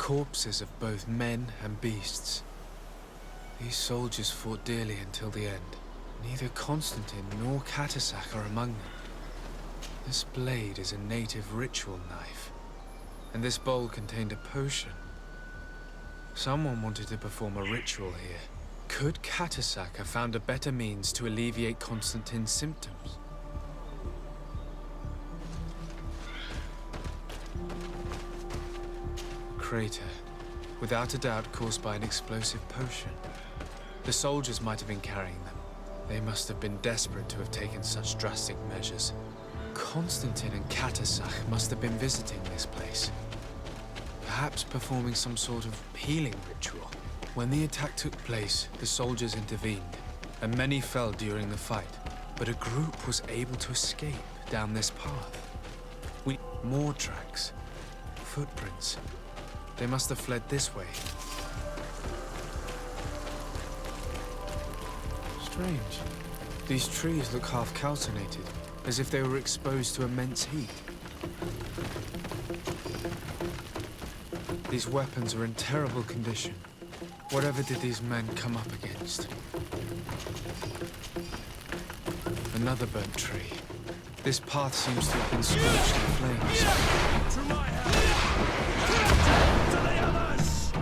corpses of both men and beasts. These soldiers fought dearly until the end. Neither Constantine nor Catasac are among them. This blade is a native ritual knife, and this bowl contained a potion. Someone wanted to perform a ritual here. Could Catasac have found a better means to alleviate Constantine's symptoms? Crater, without a doubt caused by an explosive potion. The soldiers might have been carrying them. They must have been desperate to have taken such drastic measures. Constantine and Catasac must have been visiting this place, perhaps performing some sort of healing ritual. When the attack took place, the soldiers intervened, and many fell during the fight, but a group was able to escape down this path. More tracks, footprints. They must have fled this way. Strange. These trees look half calcinated, as if they were exposed to immense heat. These weapons are in terrible condition. Whatever did these men come up against? Another burnt tree. This path seems to have been scorched in flames. To my hand! To the others!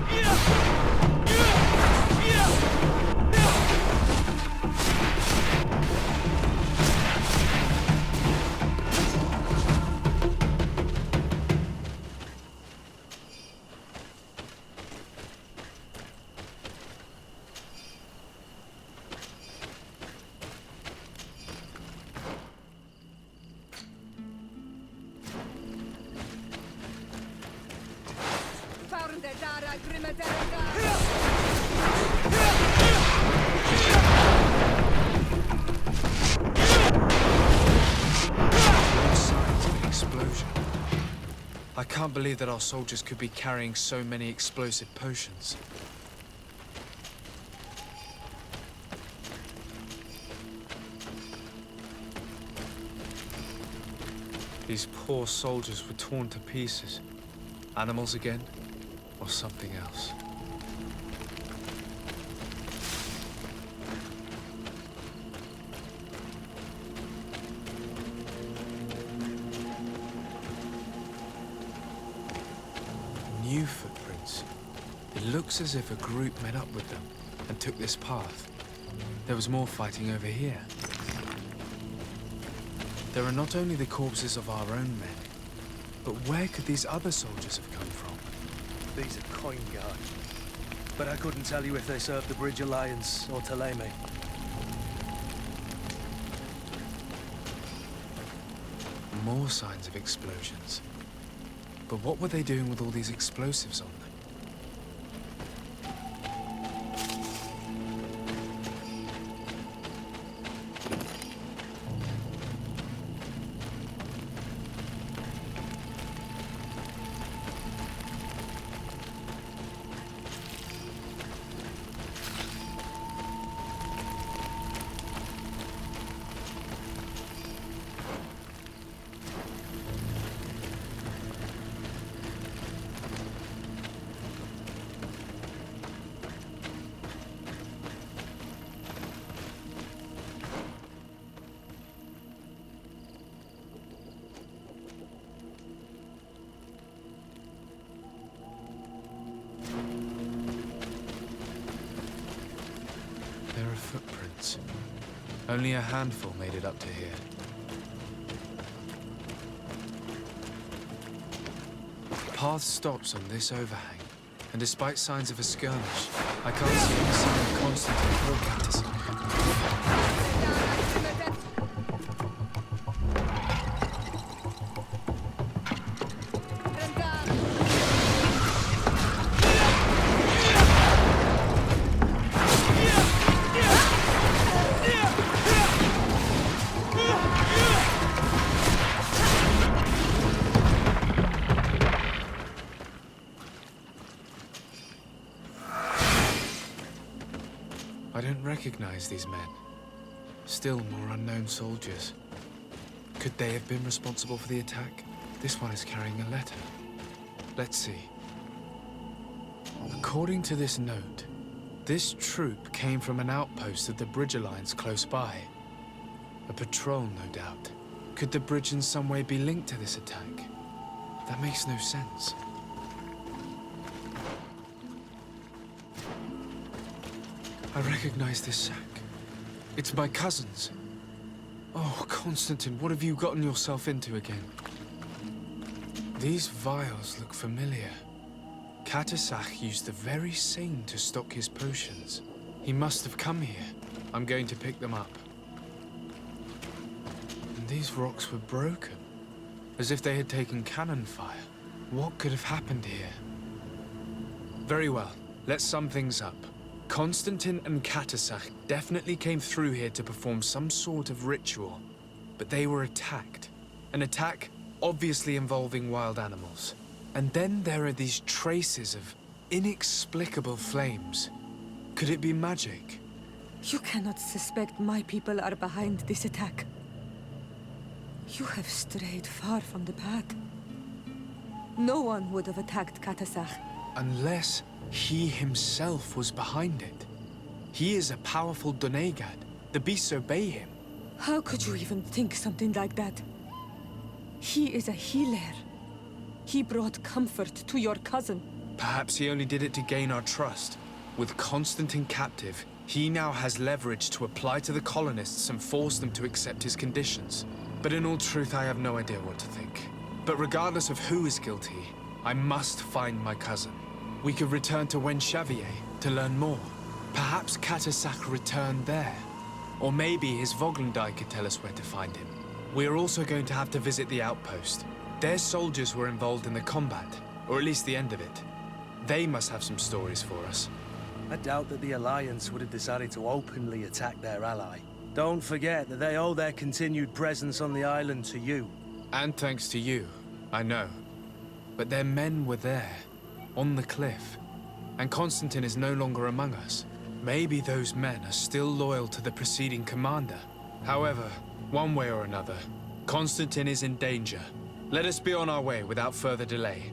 I can't believe that our soldiers could be carrying so many explosive potions. These poor soldiers were torn to pieces. Animals again, or something else? New footprints. It looks as if a group met up with them and took this path. There was more fighting over here. There are not only the corpses of our own men, but where could these other soldiers have come from? These are coin guard, but I couldn't tell you if they served the Bridge Alliance or Ptolemy. More signs of explosions. But what were they doing with all these explosives on them? There are footprints. Only a handful made it up to here. The path stops on this overhang, and despite signs of a skirmish, I can't see any sign of Constantine or Catasac. I don't recognize these men. Still more unknown soldiers. Could they have been responsible for the attack? This one is carrying a letter. Let's see. According to this note, this troop came from an outpost of the Bridge Alliance close by. A patrol, no doubt. Could the bridge in some way be linked to this attack? That makes no sense. I recognize this sack. It's my cousin's. Oh, Constantine, what have you gotten yourself into again? These vials look familiar. Katasach used the very same to stock his potions. He must have come here. I'm going to pick them up. And these rocks were broken, as if they had taken cannon fire. What could have happened here? Very well, let's sum things up. Constantine and Katasach definitely came through here to perform some sort of ritual, but they were attacked. An attack obviously involving wild animals. And then there are these traces of inexplicable flames. Could it be magic? You cannot suspect my people are behind this attack. You have strayed far from the path. No one would have attacked Katasach. Unless he himself was behind it. He is a powerful Donegad. The beasts obey him. How could you even think something like that? He is a healer. He brought comfort to your cousin. Perhaps he only did it to gain our trust. With Constantine captive, he now has leverage to apply to the colonists and force them to accept his conditions. But in all truth, I have no idea what to think. But regardless of who is guilty, I must find my cousin. We could return to Wen Xavier to learn more. Perhaps Katasach returned there. Or maybe his Voglendai could tell us where to find him. We are also going to have to visit the outpost. Their soldiers were involved in the combat, or at least the end of it. They must have some stories for us. I doubt that the Alliance would have decided to openly attack their ally. Don't forget that they owe their continued presence on the island to you. And thanks to you, I know. But their men were there, on the cliff. And Constantine is no longer among us. Maybe those men are still loyal to the preceding commander. However, one way or another, Constantine is in danger. Let us be on our way without further delay.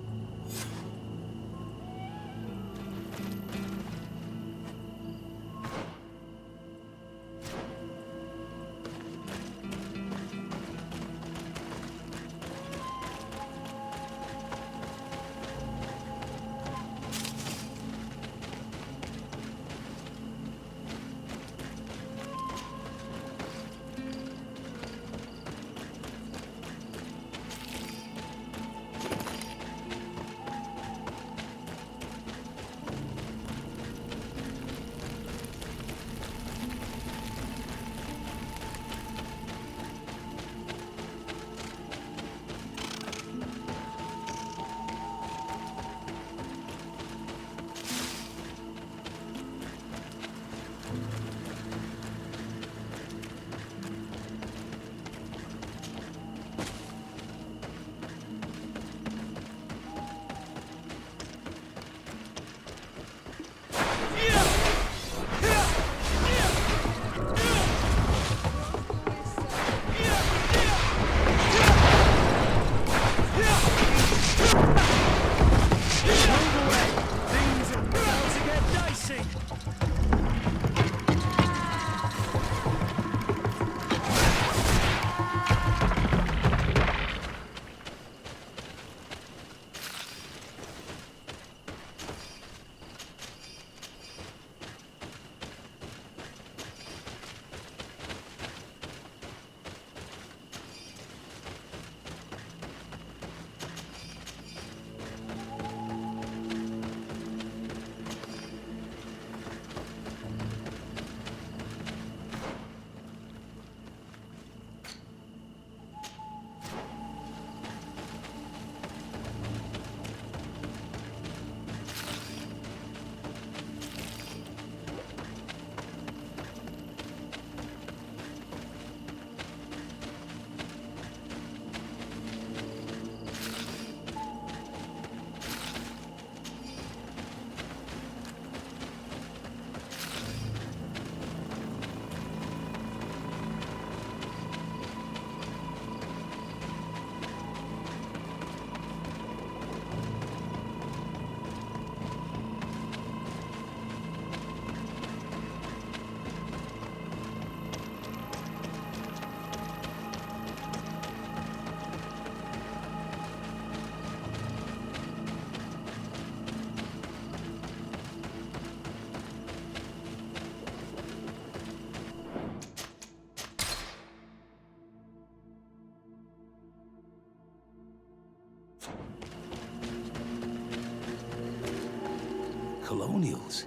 Colonials?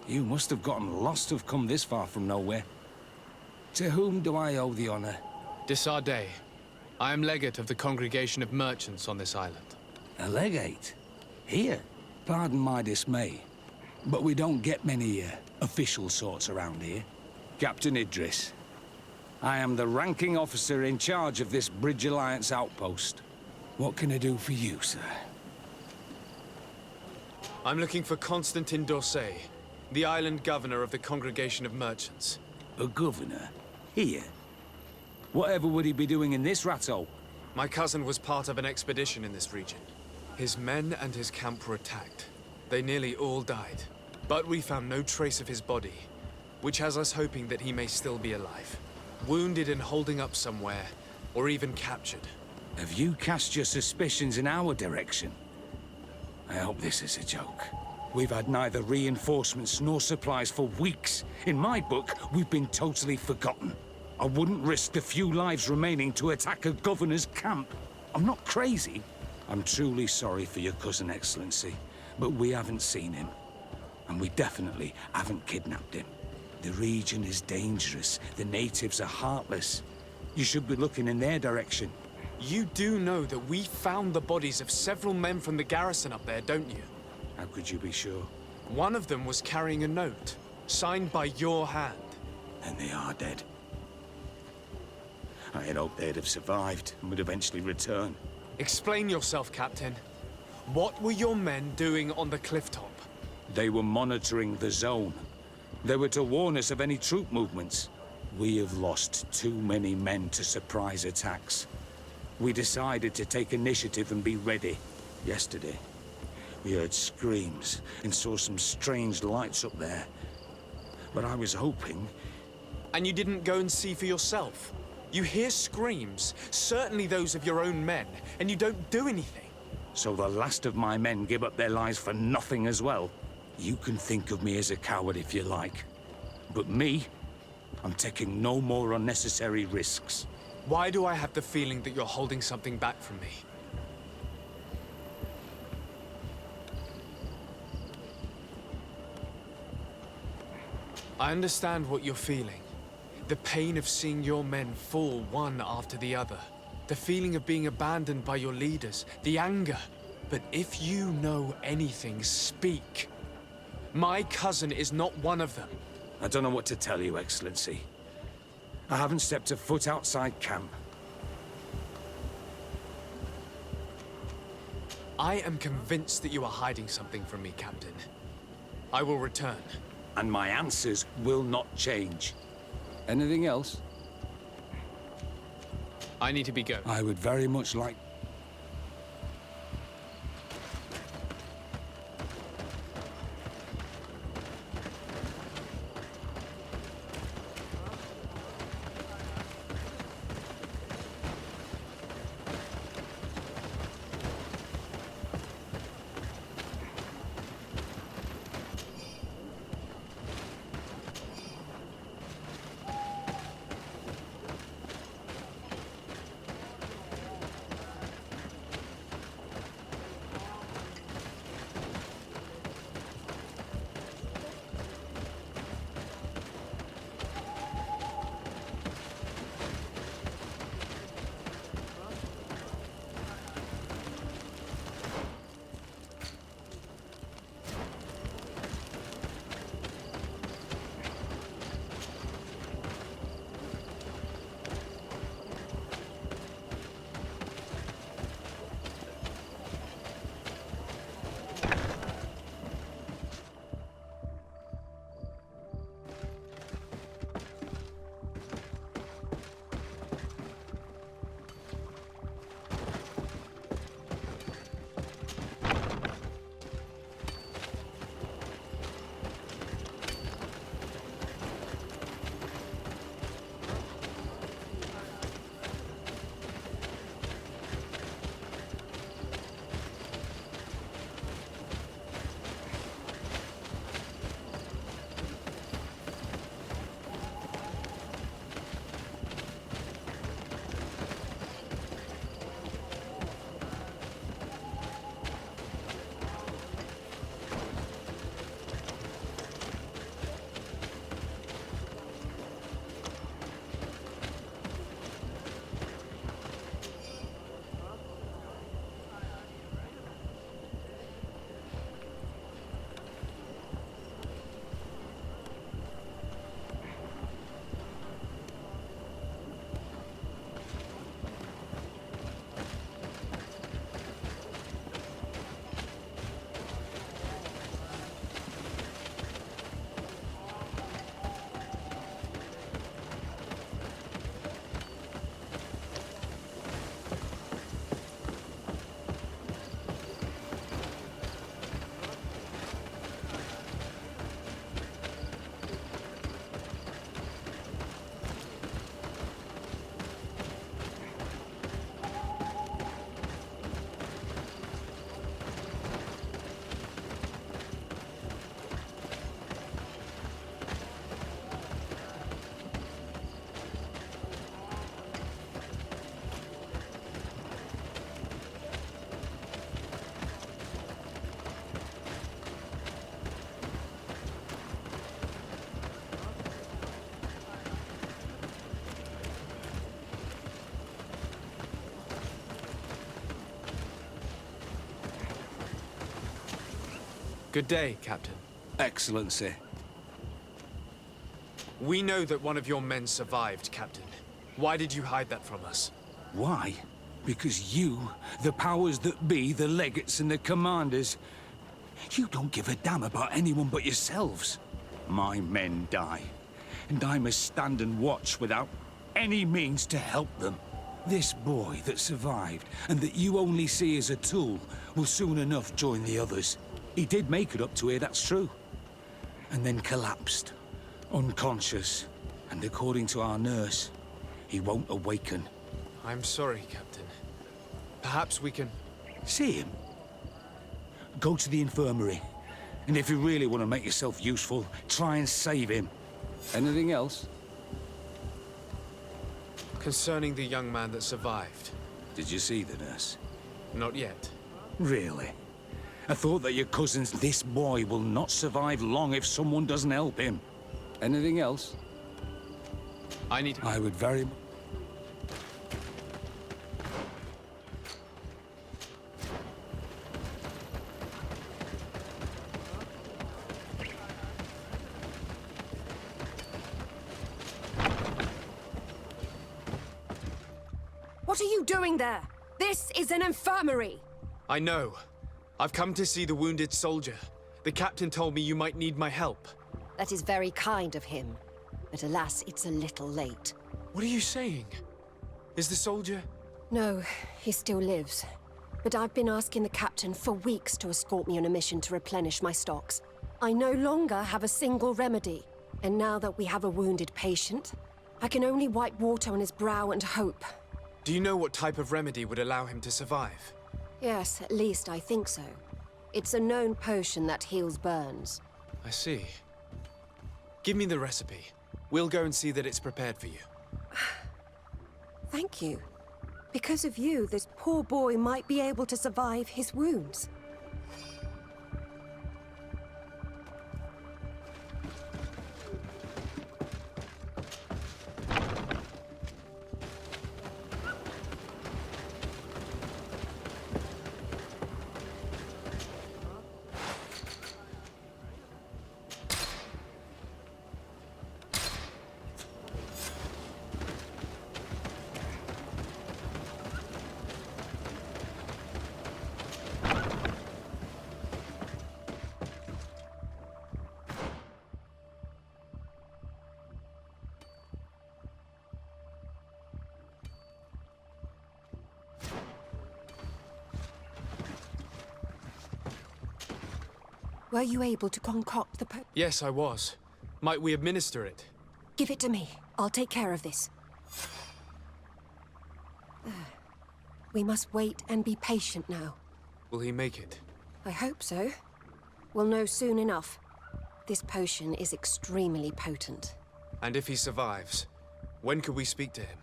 You must have gotten lost to have come this far from nowhere. To whom do I owe the honor? Desardet. I am legate of the Congregation of Merchants on this island. A legate? Here? Pardon my dismay, but we don't get many official sorts around here. Captain Idris. I am the ranking officer in charge of this Bridge Alliance outpost. What can I do for you, sir? I'm looking for Constantin d'Orsay, the island governor of the Congregation of Merchants. A governor? Here? Whatever would he be doing in this rattle? My cousin was part of an expedition in this region. His men and his camp were attacked. They nearly all died. But we found no trace of his body, which has us hoping that he may still be alive. Wounded and holding up somewhere, or even captured. Have you cast your suspicions in our direction? I hope this is a joke. We've had neither reinforcements nor supplies for weeks. In my book, we've been totally forgotten. I wouldn't risk the few lives remaining to attack a governor's camp. I'm not crazy. I'm truly sorry for your cousin, Excellency, but we haven't seen him. And we definitely haven't kidnapped him. The region is dangerous. The natives are heartless. You should be looking in their direction. You do know that we found the bodies of several men from the garrison up there, don't you? How could you be sure? One of them was carrying a note, signed by your hand. And they are dead. I had hoped they'd have survived and would eventually return. Explain yourself, Captain. What were your men doing on the cliff top? They were monitoring the zone. They were to warn us of any troop movements. We have lost too many men to surprise attacks. We decided to take initiative and be ready. Yesterday, we heard screams and saw some strange lights up there. But I was hoping... And you didn't go and see for yourself? You hear screams, certainly those of your own men, and you don't do anything. So the last of my men give up their lives for nothing as well? You can think of me as a coward if you like. But me, I'm taking no more unnecessary risks. Why do I have the feeling that you're holding something back from me? I understand what you're feeling. The pain of seeing your men fall one after the other. The feeling of being abandoned by your leaders. The anger. But if you know anything, speak. My cousin is not one of them. I don't know what to tell you, Excellency. I haven't stepped a foot outside camp. I am convinced that you are hiding something from me, Captain. I will return. And my answers will not change. Anything else? I need to be going. I would very much like... Good day, Captain. Excellency. We know that one of your men survived, Captain. Why did you hide that from us? Why? Because you, the powers that be, the legates and the commanders, you don't give a damn about anyone but yourselves. My men die, and I must stand and watch without any means to help them. This boy that survived, and that you only see as a tool, will soon enough join the others. He did make it up to here, that's true. And then collapsed, unconscious, and according to our nurse, he won't awaken. I'm sorry, Captain. Perhaps we can... See him? Go to the infirmary, and if you really want to make yourself useful, try and save him. Anything else? Concerning the young man that survived. Did you see the nurse? Not yet. Really? I thought that your cousin's this boy will not survive long if someone doesn't help him. Anything else? I need... I would very... What are you doing there? This is an infirmary! I know. I've come to see the wounded soldier. The captain told me you might need my help. That is very kind of him. But alas, it's a little late. What are you saying? Is the soldier... No, he still lives. But I've been asking the captain for weeks to escort me on a mission to replenish my stocks. I no longer have a single remedy. And now that we have a wounded patient, I can only wipe water on his brow and hope. Do you know what type of remedy would allow him to survive? Yes, at least I think so. It's a known potion that heals burns. I see. Give me the recipe. We'll go and see that it's prepared for you. Thank you. Because of you, this poor boy might be able to survive his wounds. Were you able to concoct the Yes, I was. Might we administer it? Give it to me. I'll take care of this. We must wait and be patient now. Will he make it? I hope so. We'll know soon enough. This potion is extremely potent. And if he survives, when could we speak to him?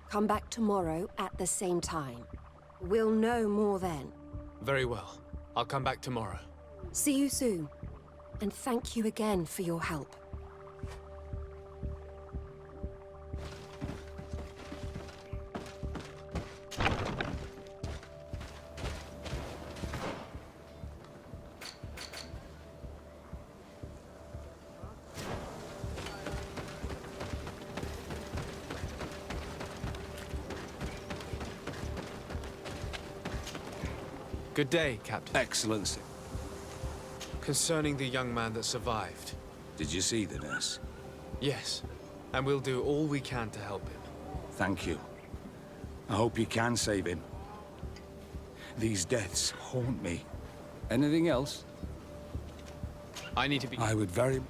Come back tomorrow at the same time. We'll know more then. Very well. I'll come back tomorrow. See you soon. And thank you again for your help. Good day, Captain. Excellency. Concerning the young man that survived. Did you see the nurse? Yes, and we'll do all we can to help him. Thank you. I hope you can save him. These deaths haunt me. Anything else? I need to be... I would very...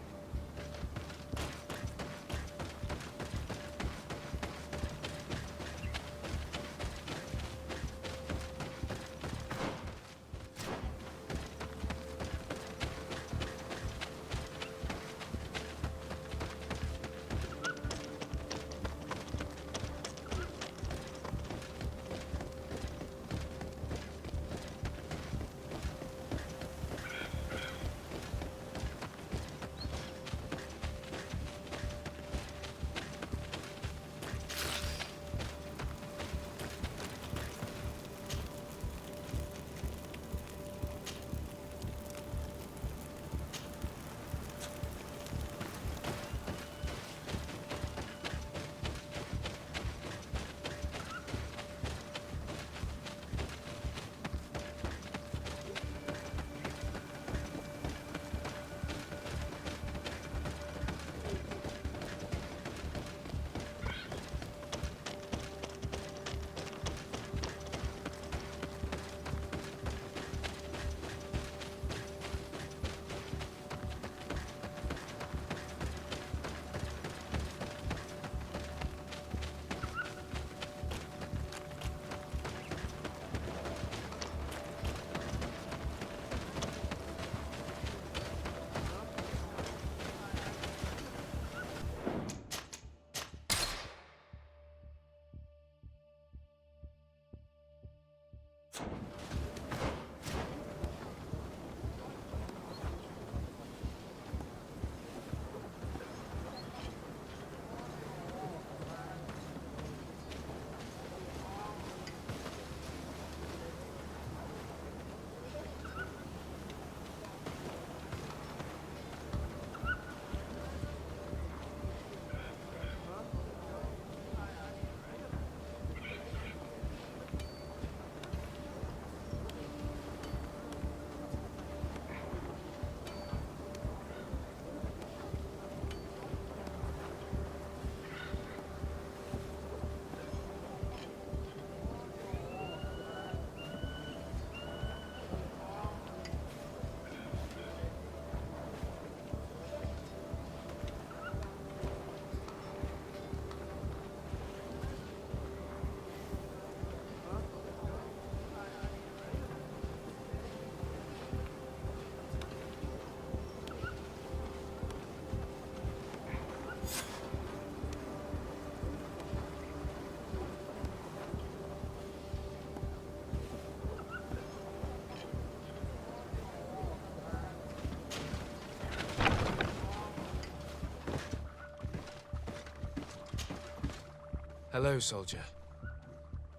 Hello, soldier.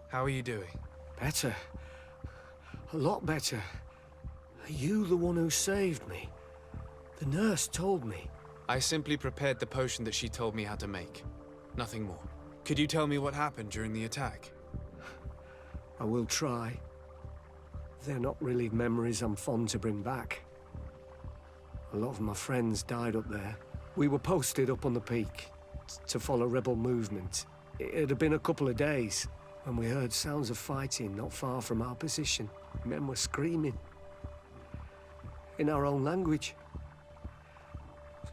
How are you doing? Better. A lot better. Are you the one who saved me? The nurse told me. I simply prepared the potion that she told me how to make. Nothing more. Could you tell me what happened during the attack? I will try. They're not really memories I'm fond to bring back. A lot of my friends died up there. We were posted up on the peak to follow rebel movement. It had been a couple of days when we heard sounds of fighting not far from our position. Men were screaming in our own language.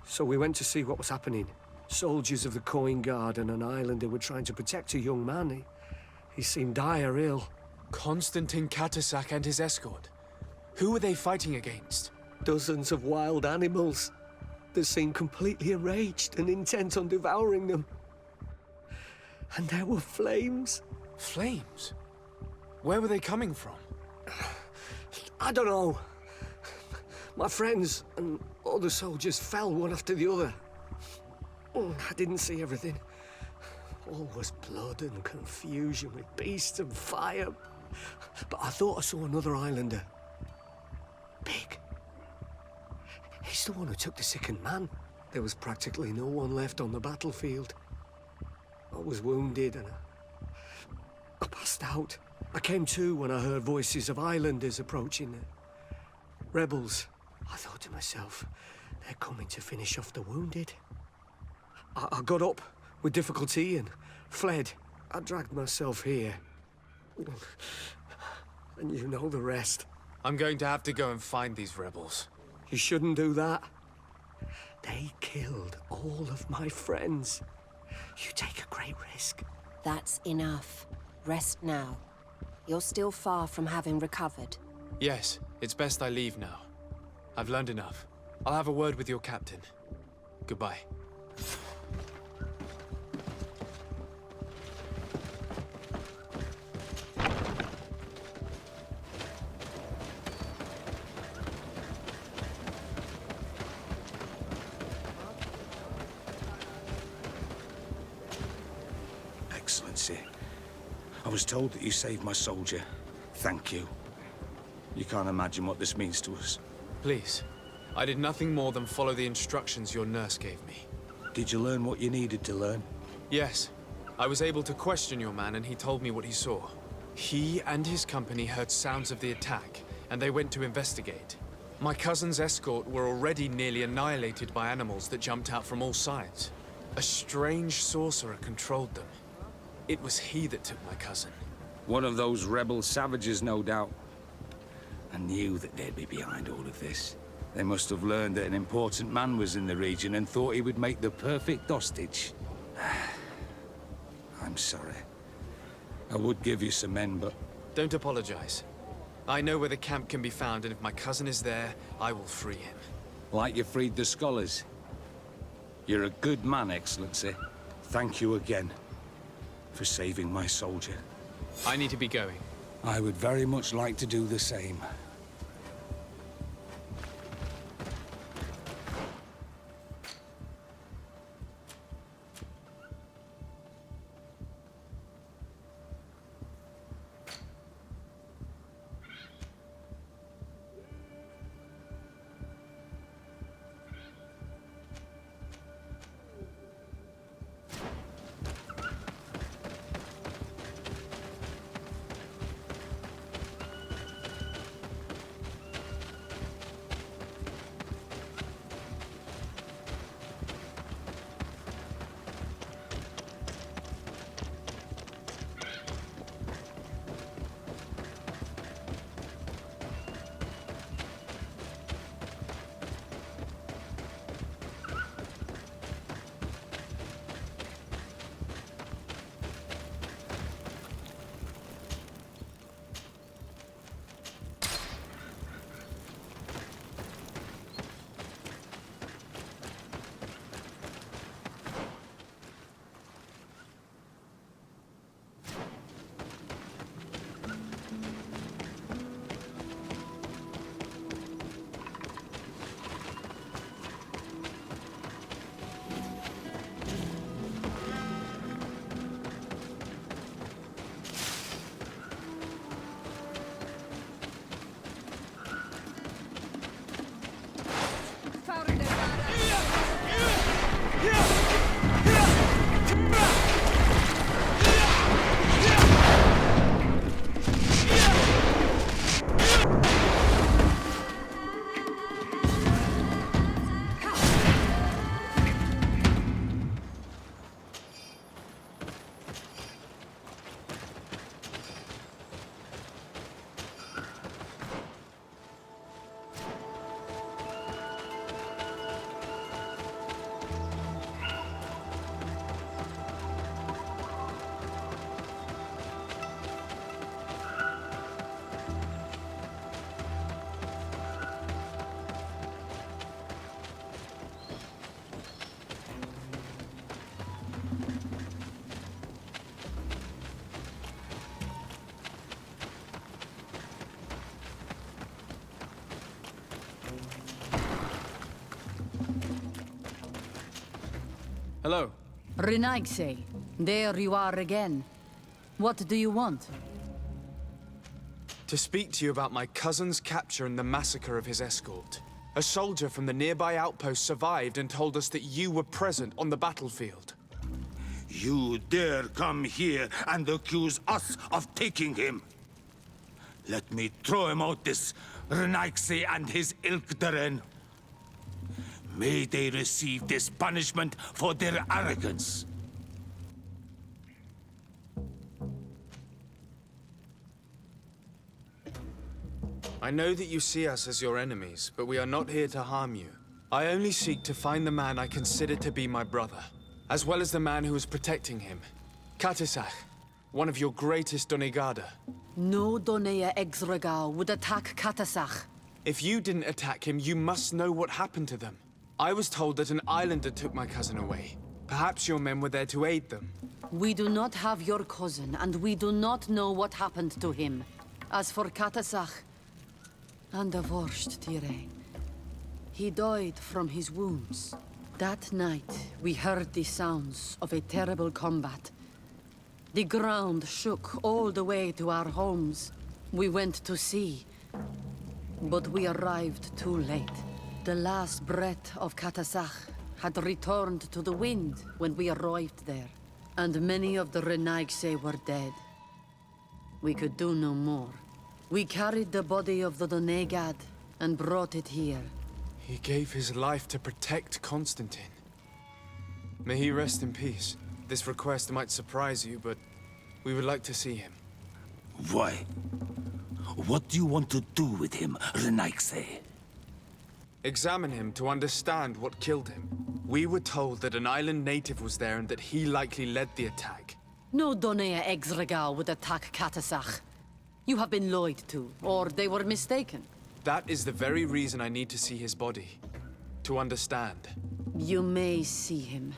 So we went to see what was happening. Soldiers of the Coin Guard and an islander were trying to protect a young man. He seemed dire ill. Constantine Katasak and his escort. Who were they fighting against? Dozens of wild animals that seemed completely enraged and intent on devouring them. And there were flames. Flames? Where were they coming from? I don't know. My friends and other soldiers fell one after the other. I didn't see everything. All was blood and confusion with beasts and fire. But I thought I saw another islander. Big. He's the one who took the sickened man. There was practically no one left on the battlefield. I was wounded and I passed out. I came to when I heard voices of islanders approaching. Rebels. I thought to myself, they're coming to finish off the wounded. I got up with difficulty and fled. I dragged myself here. And you know the rest. I'm going to have to go and find these rebels. You shouldn't do that. They killed all of my friends. You take a great risk. That's enough. Rest now. You're still far from having recovered. Yes, it's best I leave now. I've learned enough. I'll have a word with your captain. Goodbye. Excellency, I was told that you saved my soldier. Thank you. You can't imagine what this means to us. Please. I did nothing more than follow the instructions your nurse gave me. Did you learn what you needed to learn? Yes. I was able to question your man and he told me what he saw. He and his company heard sounds of the attack, and they went to investigate. My cousin's escort were already nearly annihilated by animals that jumped out from all sides. A strange sorcerer controlled them. It was he that took my cousin. One of those rebel savages, no doubt. I knew that they'd be behind all of this. They must have learned that an important man was in the region and thought he would make the perfect hostage. I'm sorry. I would give you some men, but... Don't apologize. I know where the camp can be found, and if my cousin is there, I will free him. Like you freed the scholars. You're a good man, Excellency. Thank you again for saving my soldier. I need to be going. I would very much like to do the same. Hello. Renaigse, there you are again. What do you want? To speak to you about my cousin's capture and the massacre of his escort. A soldier from the nearby outpost survived and told us that you were present on the battlefield. You dare come here and accuse us of taking him? Let me throw him out this Renaigse and his Ilkdaren. May they receive this punishment for their arrogance. I know that you see us as your enemies, but we are not here to harm you. I only seek to find the man I consider to be my brother, as well as the man who is protecting him. Katisach, one of your greatest Donegada. No Donea Exregao would attack Katasach. If you didn't attack him, you must know what happened to them. I was told that an islander took my cousin away. Perhaps your men were there to aid them. We do not have your cousin, and we do not know what happened to him. As for Katasach, and the Vorst, Tire, he died from his wounds. That night, we heard the sounds of a terrible combat. The ground shook all the way to our homes. We went to see, but we arrived too late. The last breath of Katasach had returned to the wind when we arrived there, and many of the Renaigse were dead. We could do no more. We carried the body of the Donegad and brought it here. He gave his life to protect Constantine. May he rest in peace. This request might surprise you, but we would like to see him. Why? What do you want to do with him, Renaigse? Examine him to understand what killed him. We were told that an island native was there and that he likely led the attack. No Donea Exregao would attack Katasach. You have been lied to, or they were mistaken. That is the very reason I need to see his body. To understand. You may see him.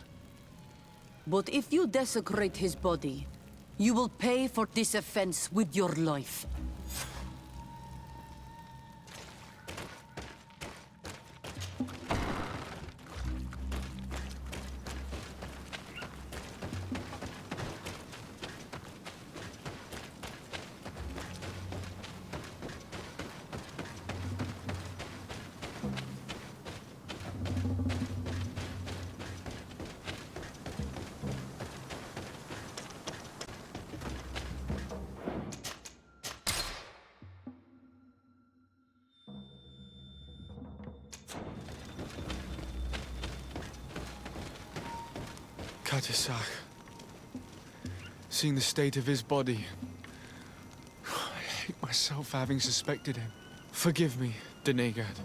But if you desecrate his body, you will pay for this offense with your life. Katisach. Seeing the state of his body, I hate myself for having suspected him. Forgive me, Donegad,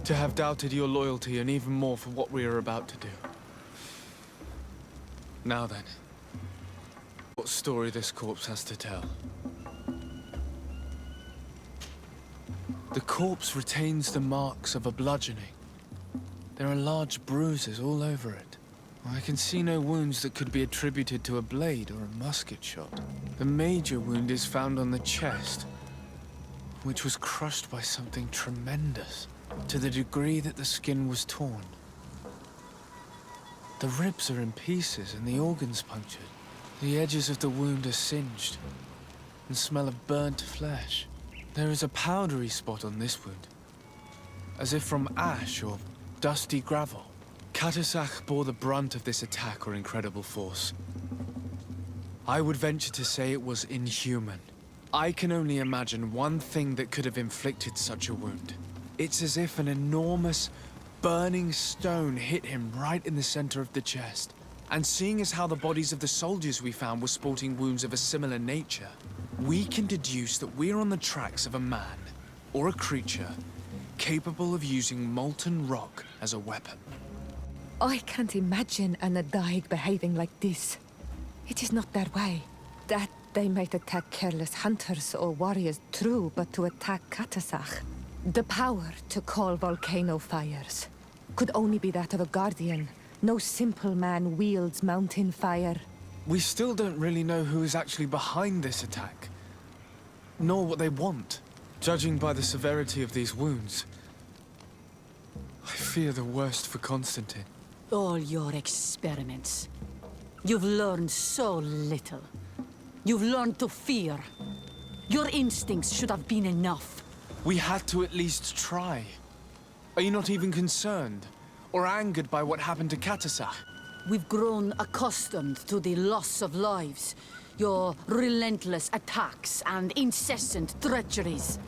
to have doubted your loyalty and even more for what we are about to do. Now then, what story this corpse has to tell? The corpse retains the marks of a bludgeoning. There are large bruises all over it. I can see no wounds that could be attributed to a blade or a musket shot. The major wound is found on the chest, which was crushed by something tremendous, to the degree that the skin was torn. The ribs are in pieces and the organs punctured. The edges of the wound are singed and smell of burnt flesh. There is a powdery spot on this wound, as if from ash or dusty gravel. Katasach bore the brunt of this attack or incredible force. I would venture to say it was inhuman. I can only imagine one thing that could have inflicted such a wound. It's as if an enormous, burning stone hit him right in the center of the chest. And seeing as how the bodies of the soldiers we found were sporting wounds of a similar nature, we can deduce that we're on the tracks of a man, or a creature, capable of using molten rock as a weapon. I can't imagine an Adaig behaving like this. It is not their way. That they might attack careless hunters or warriors, true, but to attack Katasach, the power to call volcano fires, could only be that of a guardian. No simple man wields mountain fire. We still don't really know who is actually behind this attack, nor what they want. Judging by the severity of these wounds, I fear the worst for Constantine. All your experiments. You've learned so little. You've learned to fear. Your instincts should have been enough. We had to at least try. Are you not even concerned? Or angered by what happened to Katasach? We've grown accustomed to the loss of lives. Your relentless attacks and incessant treacheries.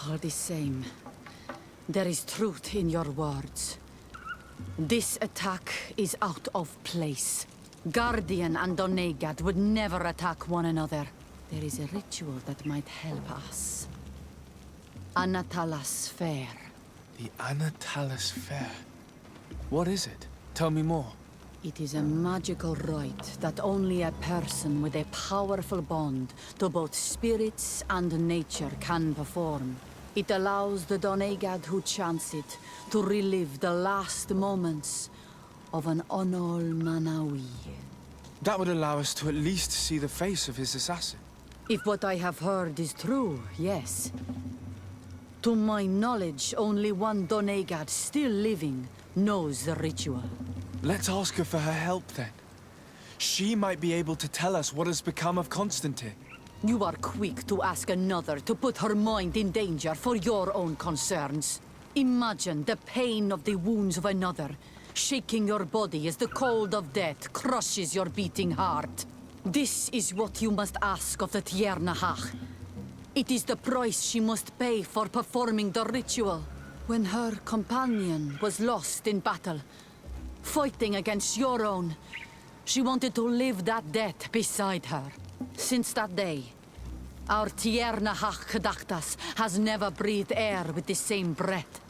All the same, there is truth in your words. This attack is out of place. Guardian and Donegad would never attack one another. There is a ritual that might help us. Anatalas Fair. The Anatalas Fair. What is it? Tell me more. It is a magical rite that only a person with a powerful bond to both spirits and nature can perform. It allows the Donegad who chants it to relive the last moments of an Onol Manawi. That would allow us to at least see the face of his assassin. If what I have heard is true, yes. To my knowledge, only one Donegad still living knows the ritual. Let's ask her for her help then. She might be able to tell us what has become of Constantine. You are quick to ask another to put her mind in danger for your own concerns. Imagine the pain of the wounds of another, shaking your body as the cold of death crushes your beating heart. This is what you must ask of the Tiernahach. It is the price she must pay for performing the ritual. When her companion was lost in battle, fighting against your own, she wanted to live that death beside her. Since that day, our Tiernahach Kadaktas has never breathed air with the same breath.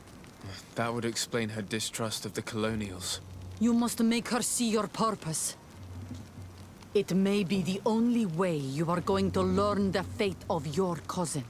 That would explain her distrust of the colonials. You must make her see your purpose. It may be the only way you are going to learn the fate of your cousin.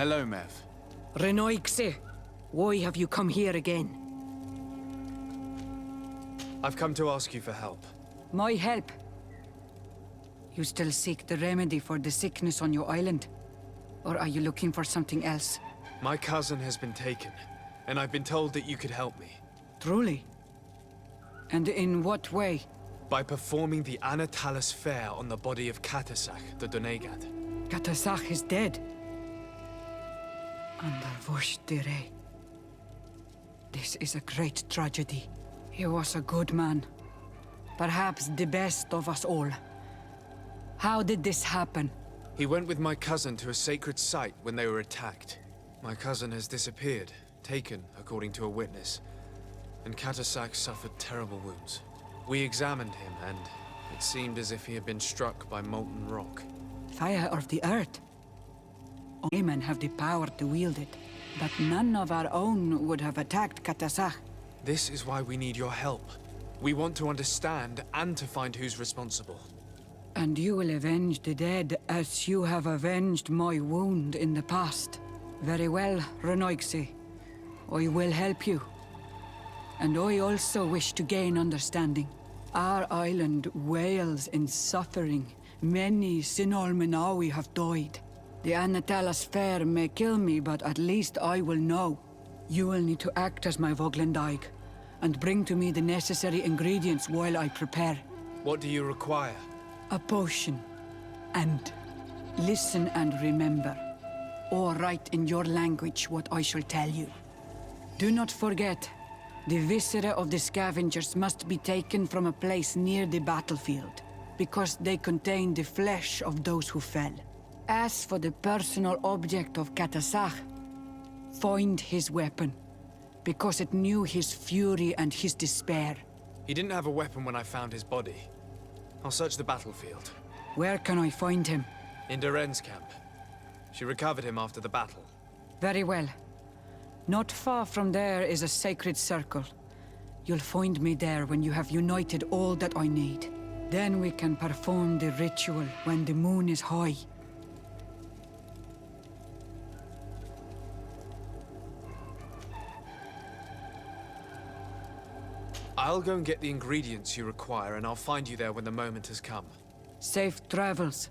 Hello, Mev. Renoixe, why have you come here again? I've come to ask you for help. My help? You still seek the remedy for the sickness on your island? Or are you looking for something else? My cousin has been taken, and I've been told that you could help me. Truly? And in what way? By performing the Anatalis Fair on the body of Katasach, the Donegat. Katasach is dead. Under Vosh dire. This is a great tragedy. He was a good man. Perhaps the best of us all. How did this happen? He went with my cousin to a sacred site when they were attacked. My cousin has disappeared, taken according to a witness. And Katasach suffered terrible wounds. We examined him, and it seemed as if he had been struck by molten rock. Fire of the earth. Only men have the power to wield it, but none of our own would have attacked Katasach. This is why we need your help. We want to understand and to find who's responsible. And you will avenge the dead as you have avenged my wound in the past. Very well, Renoigse. I will help you. And I also wish to gain understanding. Our island wails in suffering. Many Sinolmenawi have died. The Anatalas Fair may kill me, but at least I will know. You will need to act as my Voglendaig, and bring to me the necessary ingredients while I prepare. What do you require? A potion. And listen and remember, or write in your language what I shall tell you. Do not forget, the viscera of the scavengers must be taken from a place near the battlefield, because they contain the flesh of those who fell. As for the personal object of Katasach, find his weapon, because it knew his fury and his despair. He didn't have a weapon when I found his body. I'll search the battlefield. Where can I find him? In Doren's camp. She recovered him after the battle. Very well. Not far from there is a sacred circle. You'll find me there when you have united all that I need. Then we can perform the ritual when the moon is high. I'll go and get the ingredients you require, and I'll find you there when the moment has come. Safe travels.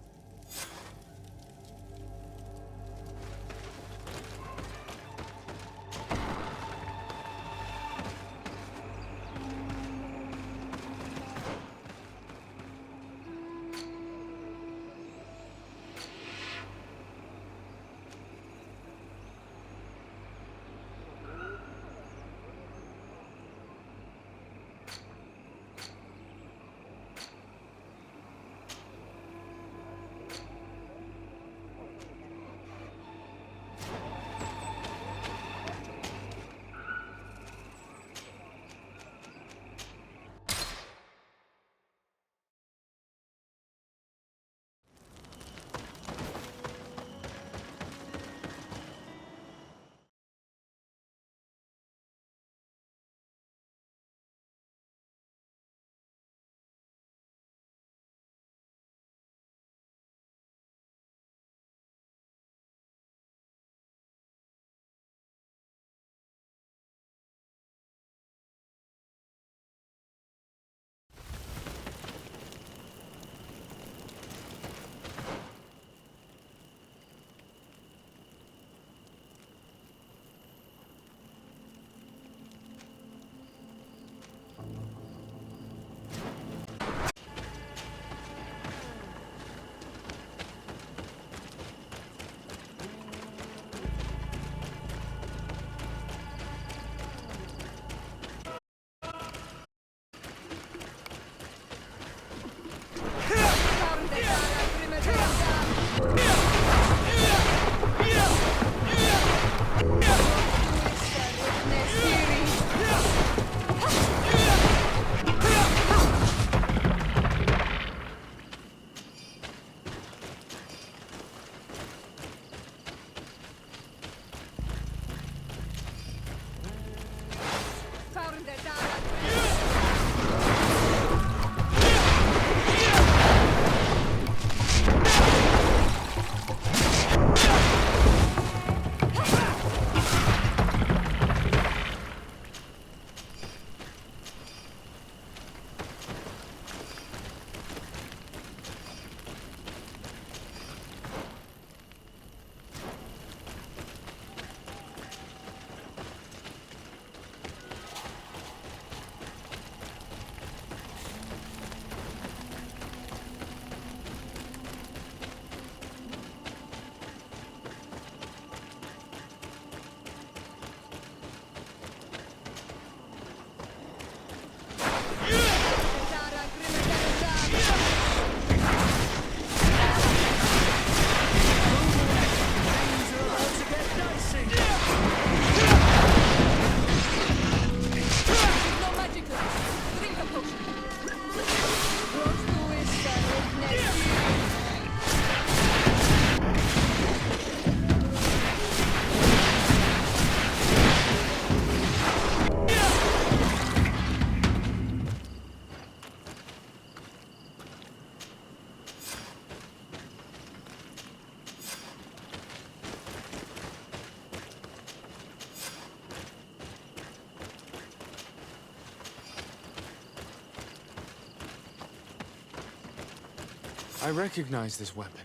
I recognize this weapon.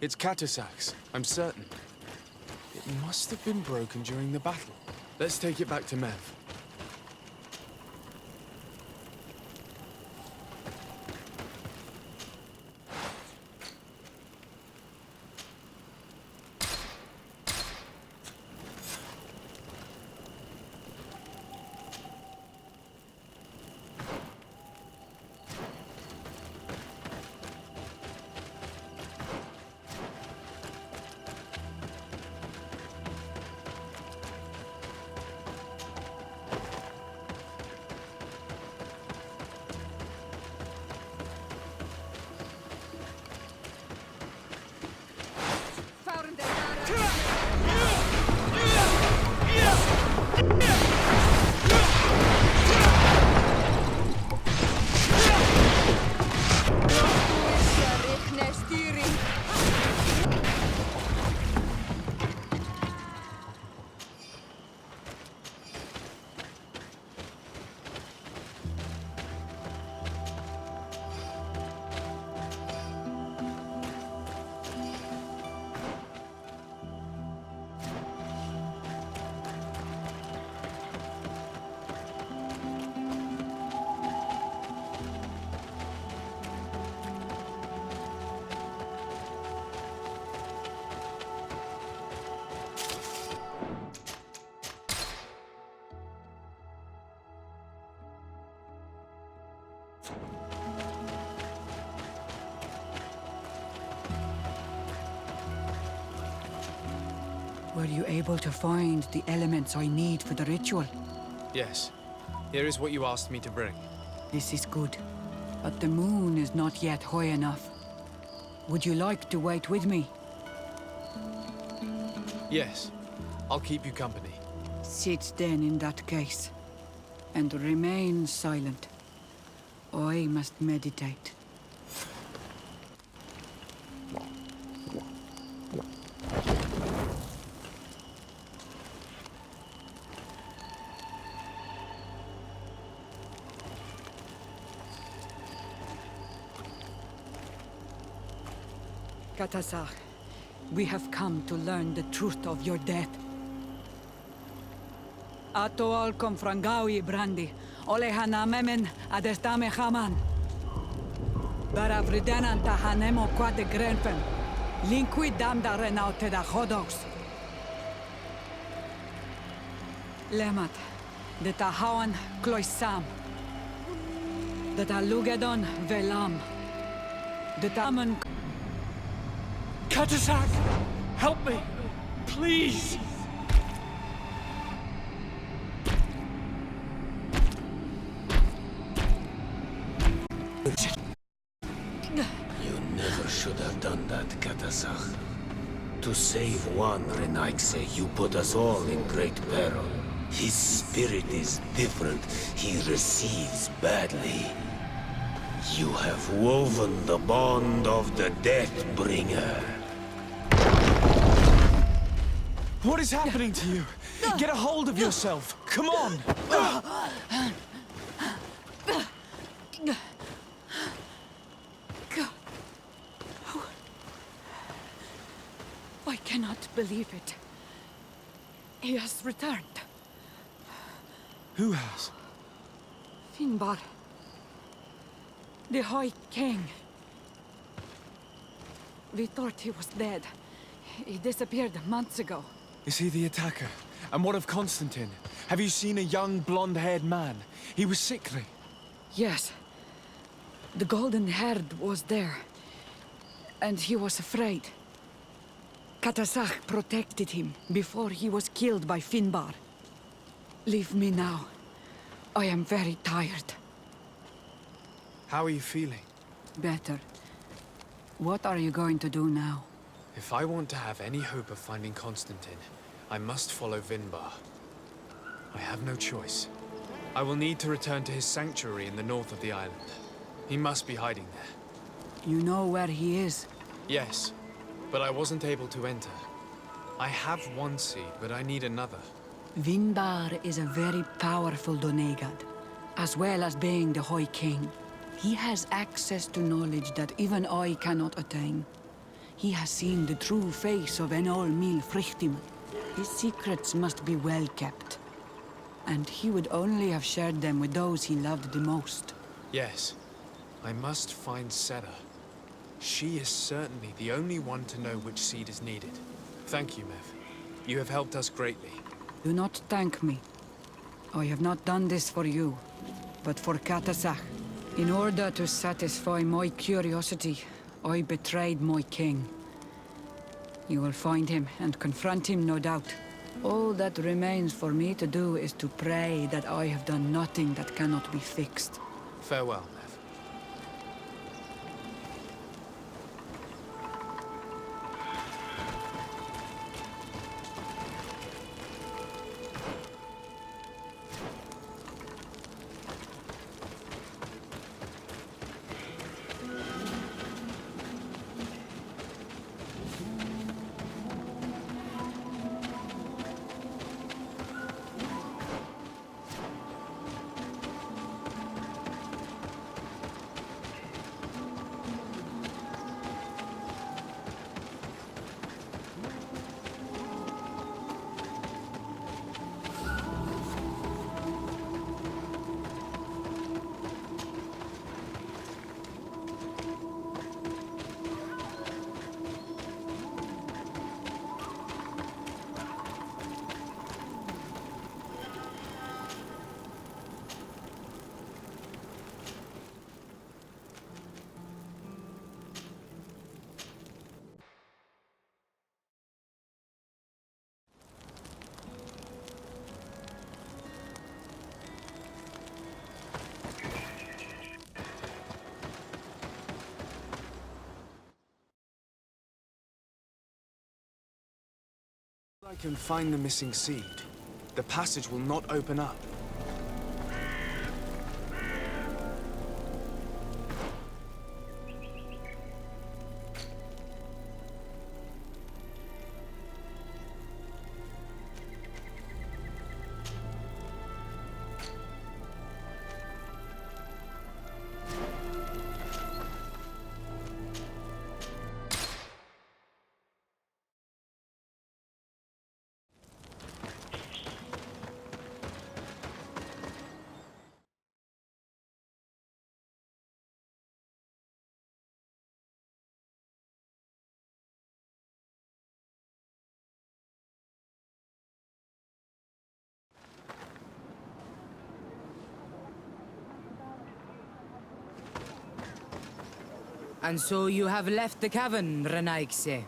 It's Katasak's, I'm certain. It must have been broken during the battle. Let's take it back to Mev. Were you able to find the elements I need for the ritual? Yes. Here is what you asked me to bring. This is good. But the moon is not yet high enough. Would you like to wait with me? Yes. I'll keep you company. Sit then in that case. And remain silent. I must meditate. Katasar, we have come to learn the truth of your death. Ato al confrangawi brandi, olehana memen adestame haman. Baravridenan tahanemo quade grenfen, linqui damda renaute da hodox. Lemat, de tahawan kloisam, de talugedon velam, de tamen. Katasak! Help me! Please! You never should have done that, Katasak. To save one Renaigse, you put us all in great peril. His spirit is different. He receives badly. You have woven the bond of the Deathbringer. What is happening to you? Get a hold of yourself! Come on! I cannot believe it. He has returned. Who has? Vinbarr. The High King. We thought he was dead. He disappeared months ago. Is he the attacker? And what of Constantine? Have you seen a young, blonde-haired man? He was sickly. Yes. The golden-haired was there. And he was afraid. Katasach protected him before he was killed by Vinbarr. Leave me now. I am very tired. How are you feeling? Better. What are you going to do now? If I want to have any hope of finding Constantine, I must follow Vinbarr. I have no choice. I will need to return to his sanctuary in the north of the island. He must be hiding there. You know where he is? Yes, but I wasn't able to enter. I have one seed, but I need another. Vinbarr is a very powerful Donegad, as well as being the High King. He has access to knowledge that even I cannot attain. He has seen the true face of Enol Mil Frichtim. His secrets must be well kept. And he would only have shared them with those he loved the most. Yes. I must find Sera. She is certainly the only one to know which seed is needed. Thank you, Mev. You have helped us greatly. Do not thank me. I have not done this for you, but for Katasach. In order to satisfy my curiosity, I betrayed my king. You will find him and confront him, no doubt. All that remains for me to do is to pray that I have done nothing that cannot be fixed. Farewell, Mev. I can find the missing seed. The passage will not open up. And so you have left the cavern, Renaigse.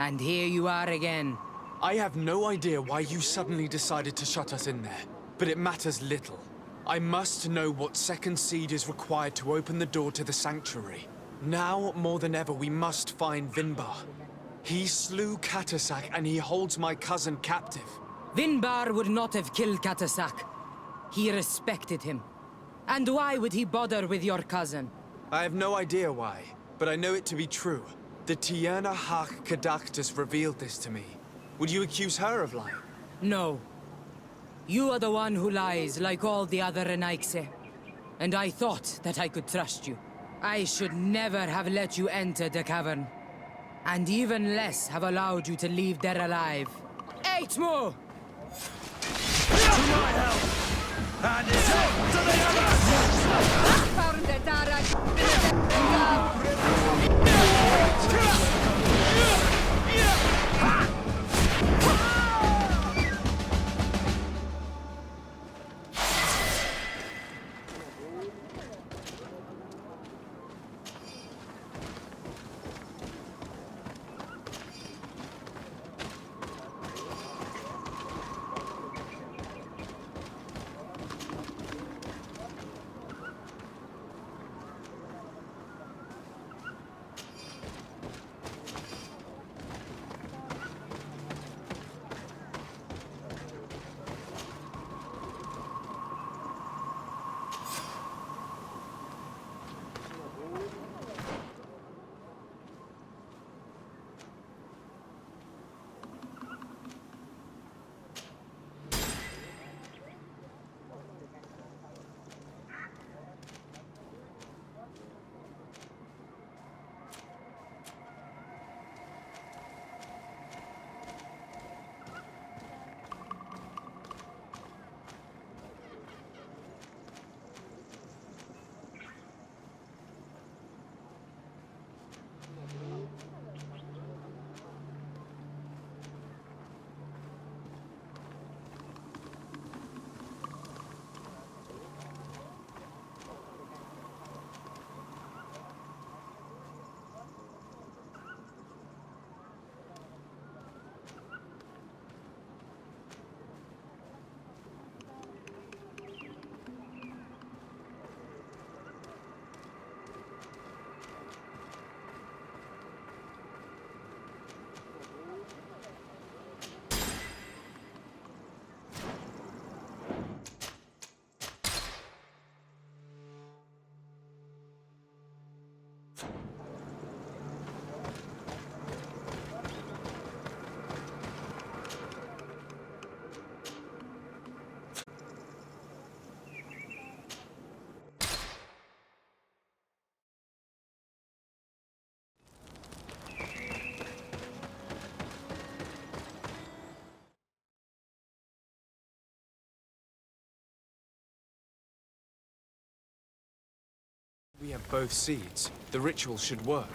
And here you are again. I have no idea why you suddenly decided to shut us in there, but it matters little. I must know what second seed is required to open the door to the sanctuary. Now, more than ever, we must find Vinbarr. He slew Katasach and he holds my cousin captive. Vinbarr would not have killed Katasach. He respected him. And why would he bother with your cousin? I have no idea why, but I know it to be true. The Tierna Hach Kadaktus revealed this to me. Would you accuse her of lying? No. You are the one who lies, like all the other Renaigse. And I thought that I could trust you. I should never have let you enter the cavern. And even less have allowed you to leave there alive. 8 more! To my help! And it's up to the others! Found the Darag! have both seeds, the ritual should work.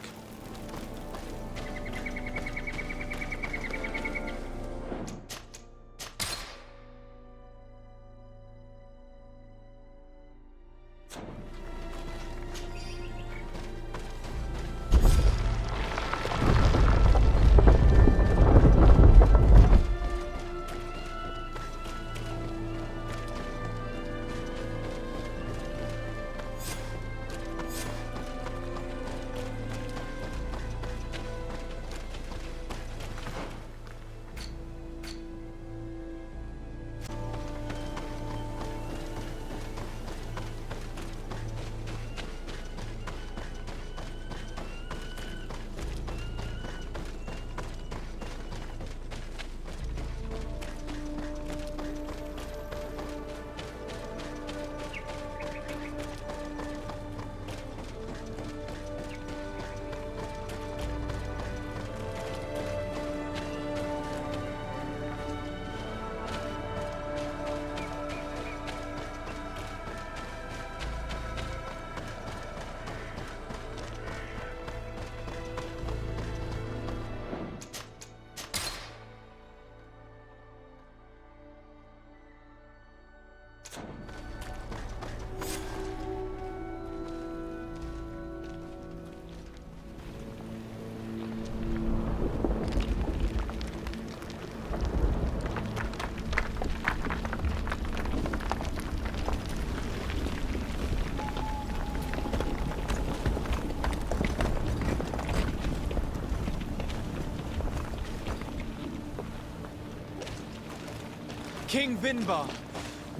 King Vinbarr.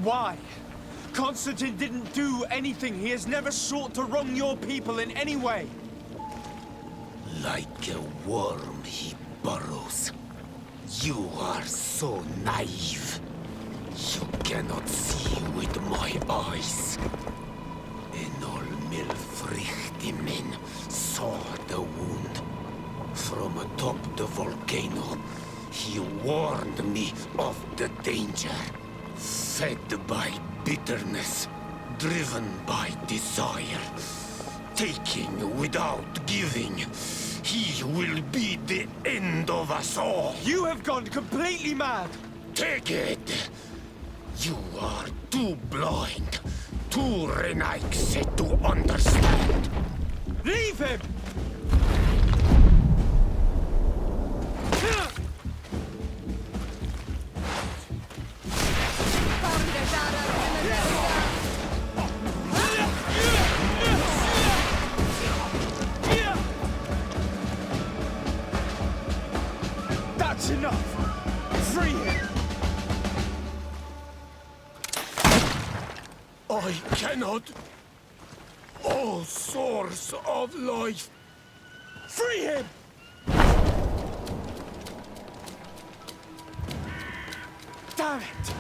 Why? Constantine didn't do anything. He has never sought to wrong your people in any way. Like a worm he burrows. You are so naive. You cannot see with my eyes. Enol Milfrichtimin saw the wound. From atop the volcano, he warned me of the danger. Fed by bitterness, driven by desire, taking without giving, he will be the end of us all. You have gone completely mad! Take it! You are too blind, too Renaigse to understand. Leave him! That's enough! Free him! I cannot. O source of life! Free him! Damn it!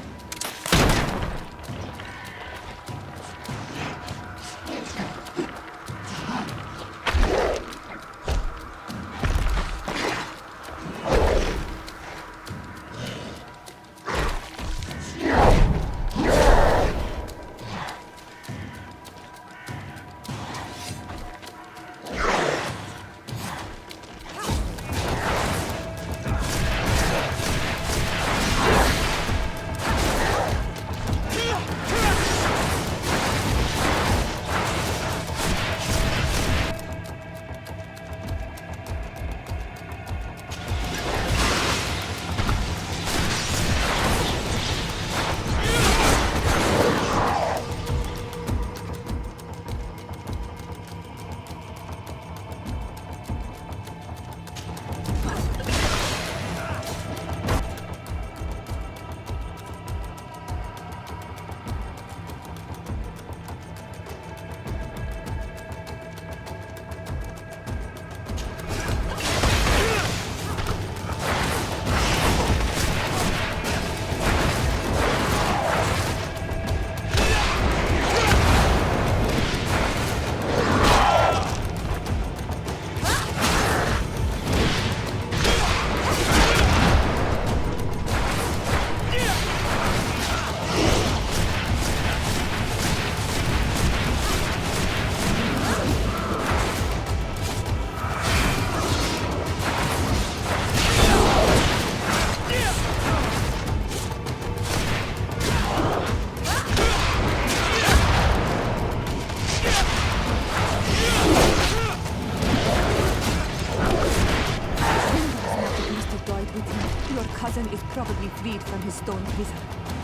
probably freed from his stone prison.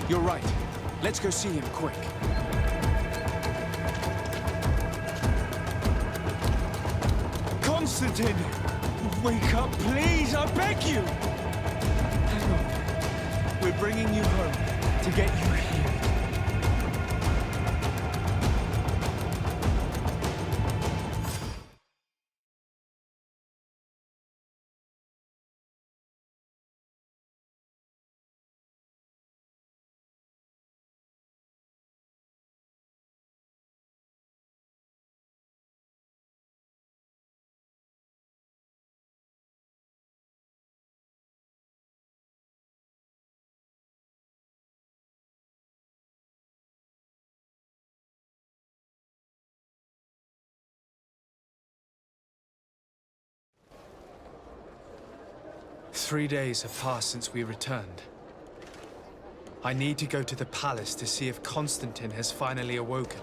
You're right. Let's go see him quick. Constantine! Wake up, please! I beg you! Hang on. We're bringing you home to get you healed. "3 days have passed since we returned. I need to go to the palace to see if Constantine has finally awoken.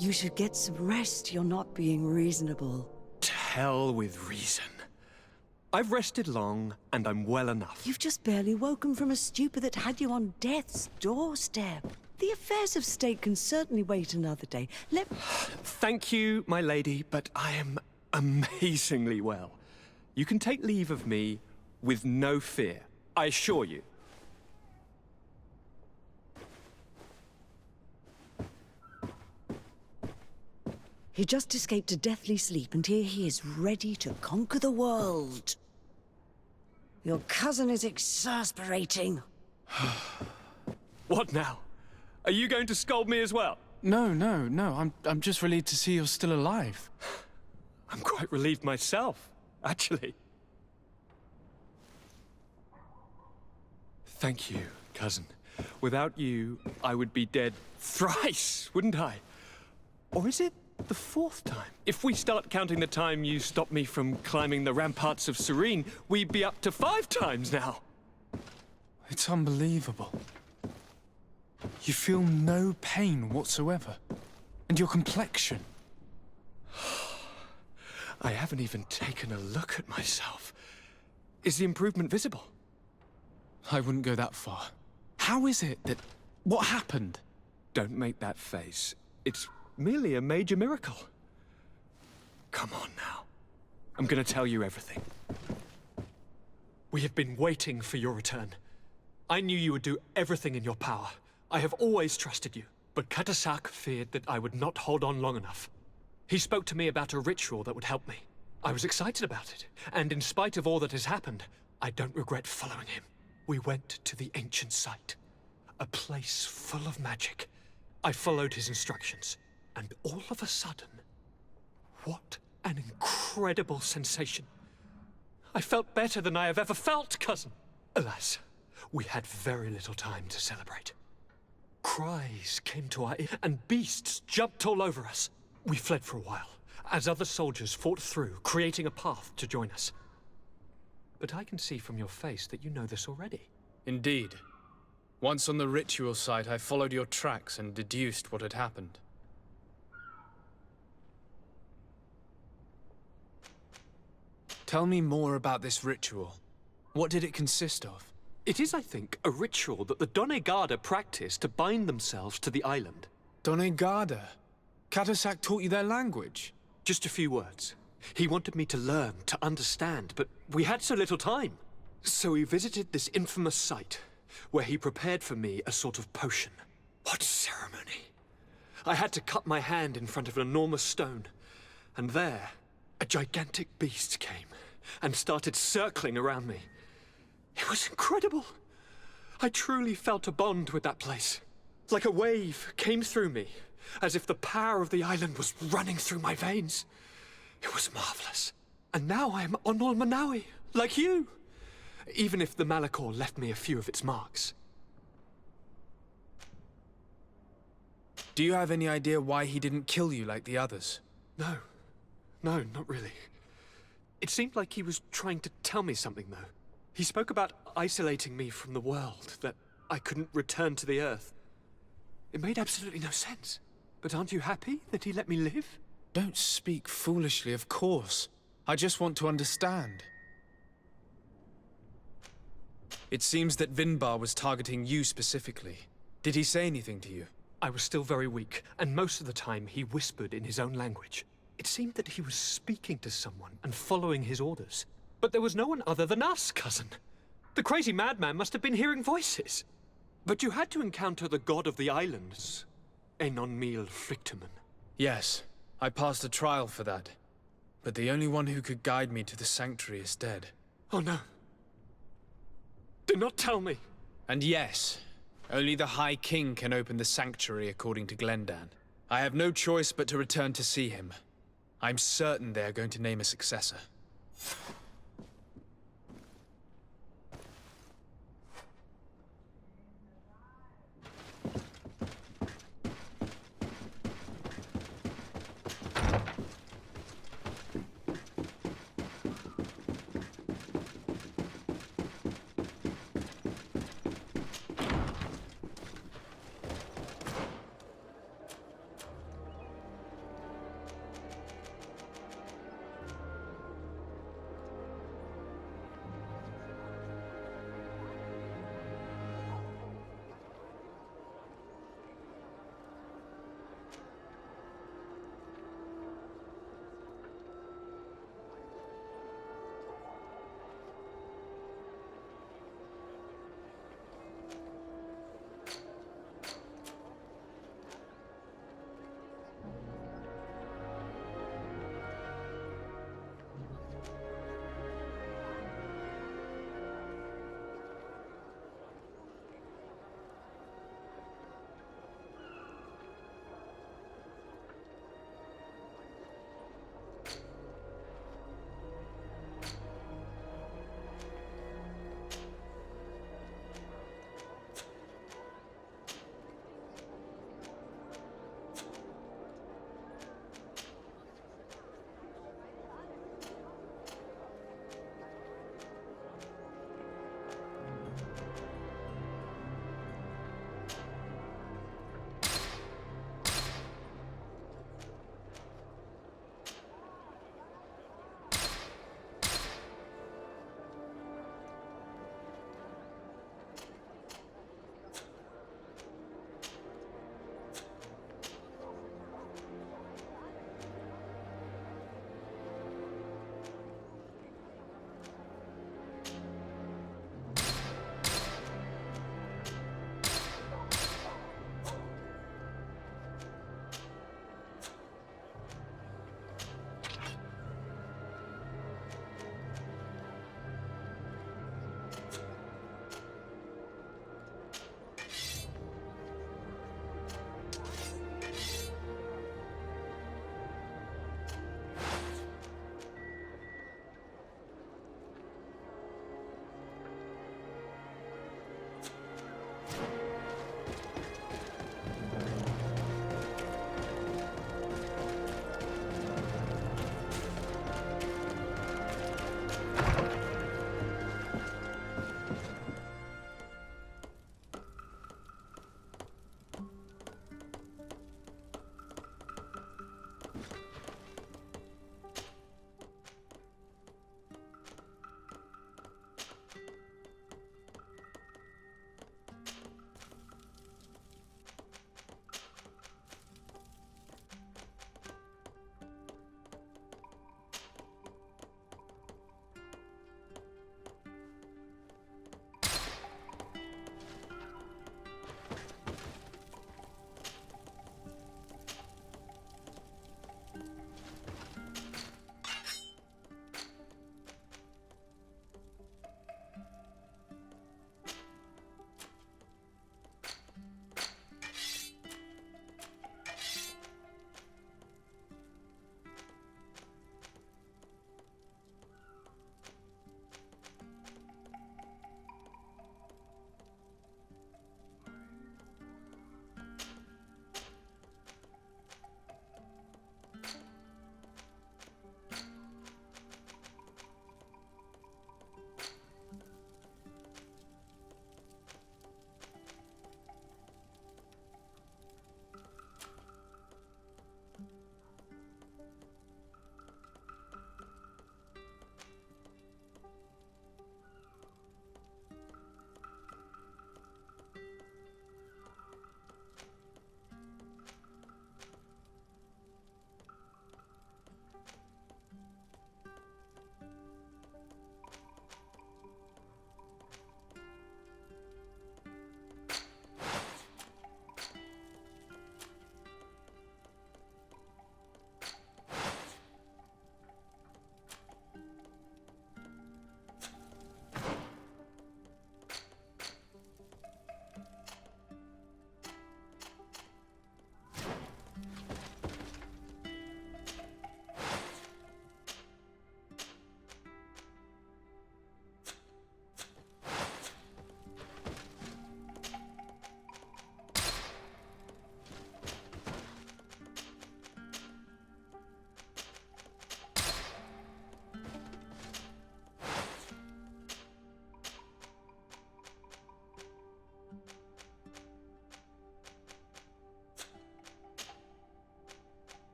You should get some rest. You're not being reasonable. To hell with reason. I've rested long, and I'm well enough. You've just barely woken from a stupor that had you on death's doorstep. The affairs of state can certainly wait another day. Thank you, my lady, but I am amazingly well. You can take leave of me with no fear, I assure you. He just escaped a deathly sleep, and here he is ready to conquer the world. Your cousin is exasperating. What now? Are you going to scold me as well? No. I'm just relieved to see you're still alive. I'm quite relieved myself, actually. Thank you, cousin. Without you, I would be dead thrice, wouldn't I? Or is it the 4th time? If we start counting the time you stopped me from climbing the ramparts of Serene, we'd be up to 5 times now. It's unbelievable. You feel no pain whatsoever. And your complexion. I haven't even taken a look at myself. Is the improvement visible? I wouldn't go that far. How is it that... What happened? Don't make that face. It's merely a major miracle. Come on now. I'm gonna tell you everything. We have been waiting for your return. I knew you would do everything in your power. I have always trusted you, but Katasak feared that I would not hold on long enough. He spoke to me about a ritual that would help me. I was excited about it, and in spite of all that has happened, I don't regret following him. We went to the ancient site, a place full of magic. I followed his instructions, and all of a sudden, what an incredible sensation. I felt better than I have ever felt, cousin. Alas, we had very little time to celebrate. Cries came to our ears, and beasts jumped all over us. We fled for a while, as other soldiers fought through, creating a path to join us. But I can see from your face that you know this already. Indeed. Once on the ritual site, I followed your tracks and deduced what had happened. Tell me more about this ritual. What did it consist of? It is, I think, a ritual that the Donegada practice to bind themselves to the island. Donegada? Katasak taught you their language? Just a few words. He wanted me to learn, to understand, but we had so little time. So we visited this infamous site, where he prepared for me a sort of potion. What ceremony! I had to cut my hand in front of an enormous stone, and there, a gigantic beast came and started circling around me. It was incredible. I truly felt a bond with that place. Like a wave came through me, as if the power of the island was running through my veins. It was marvelous. And now I am Onol Manawi, like you. Even if the Malachor left me a few of its marks. Do you have any idea why he didn't kill you like the others? No. No, not really. It seemed like he was trying to tell me something, though. He spoke about isolating me from the world, that I couldn't return to the Earth. It made absolutely no sense. But aren't you happy that he let me live? Don't speak foolishly, of course. I just want to understand. It seems that Vinbarr was targeting you specifically. Did he say anything to you? I was still very weak, and most of the time he whispered in his own language. It seemed that he was speaking to someone and following his orders. But there was no one other than us, cousin. The crazy madman must have been hearing voices. But you had to encounter the god of the islands, Enon Mil Frictamen. Yes, I passed a trial for that. But the only one who could guide me to the sanctuary is dead. Oh no. Do not tell me. And yes, only the High King can open the sanctuary according to Glendan. I have no choice but to return to see him. I'm certain they are going to name a successor.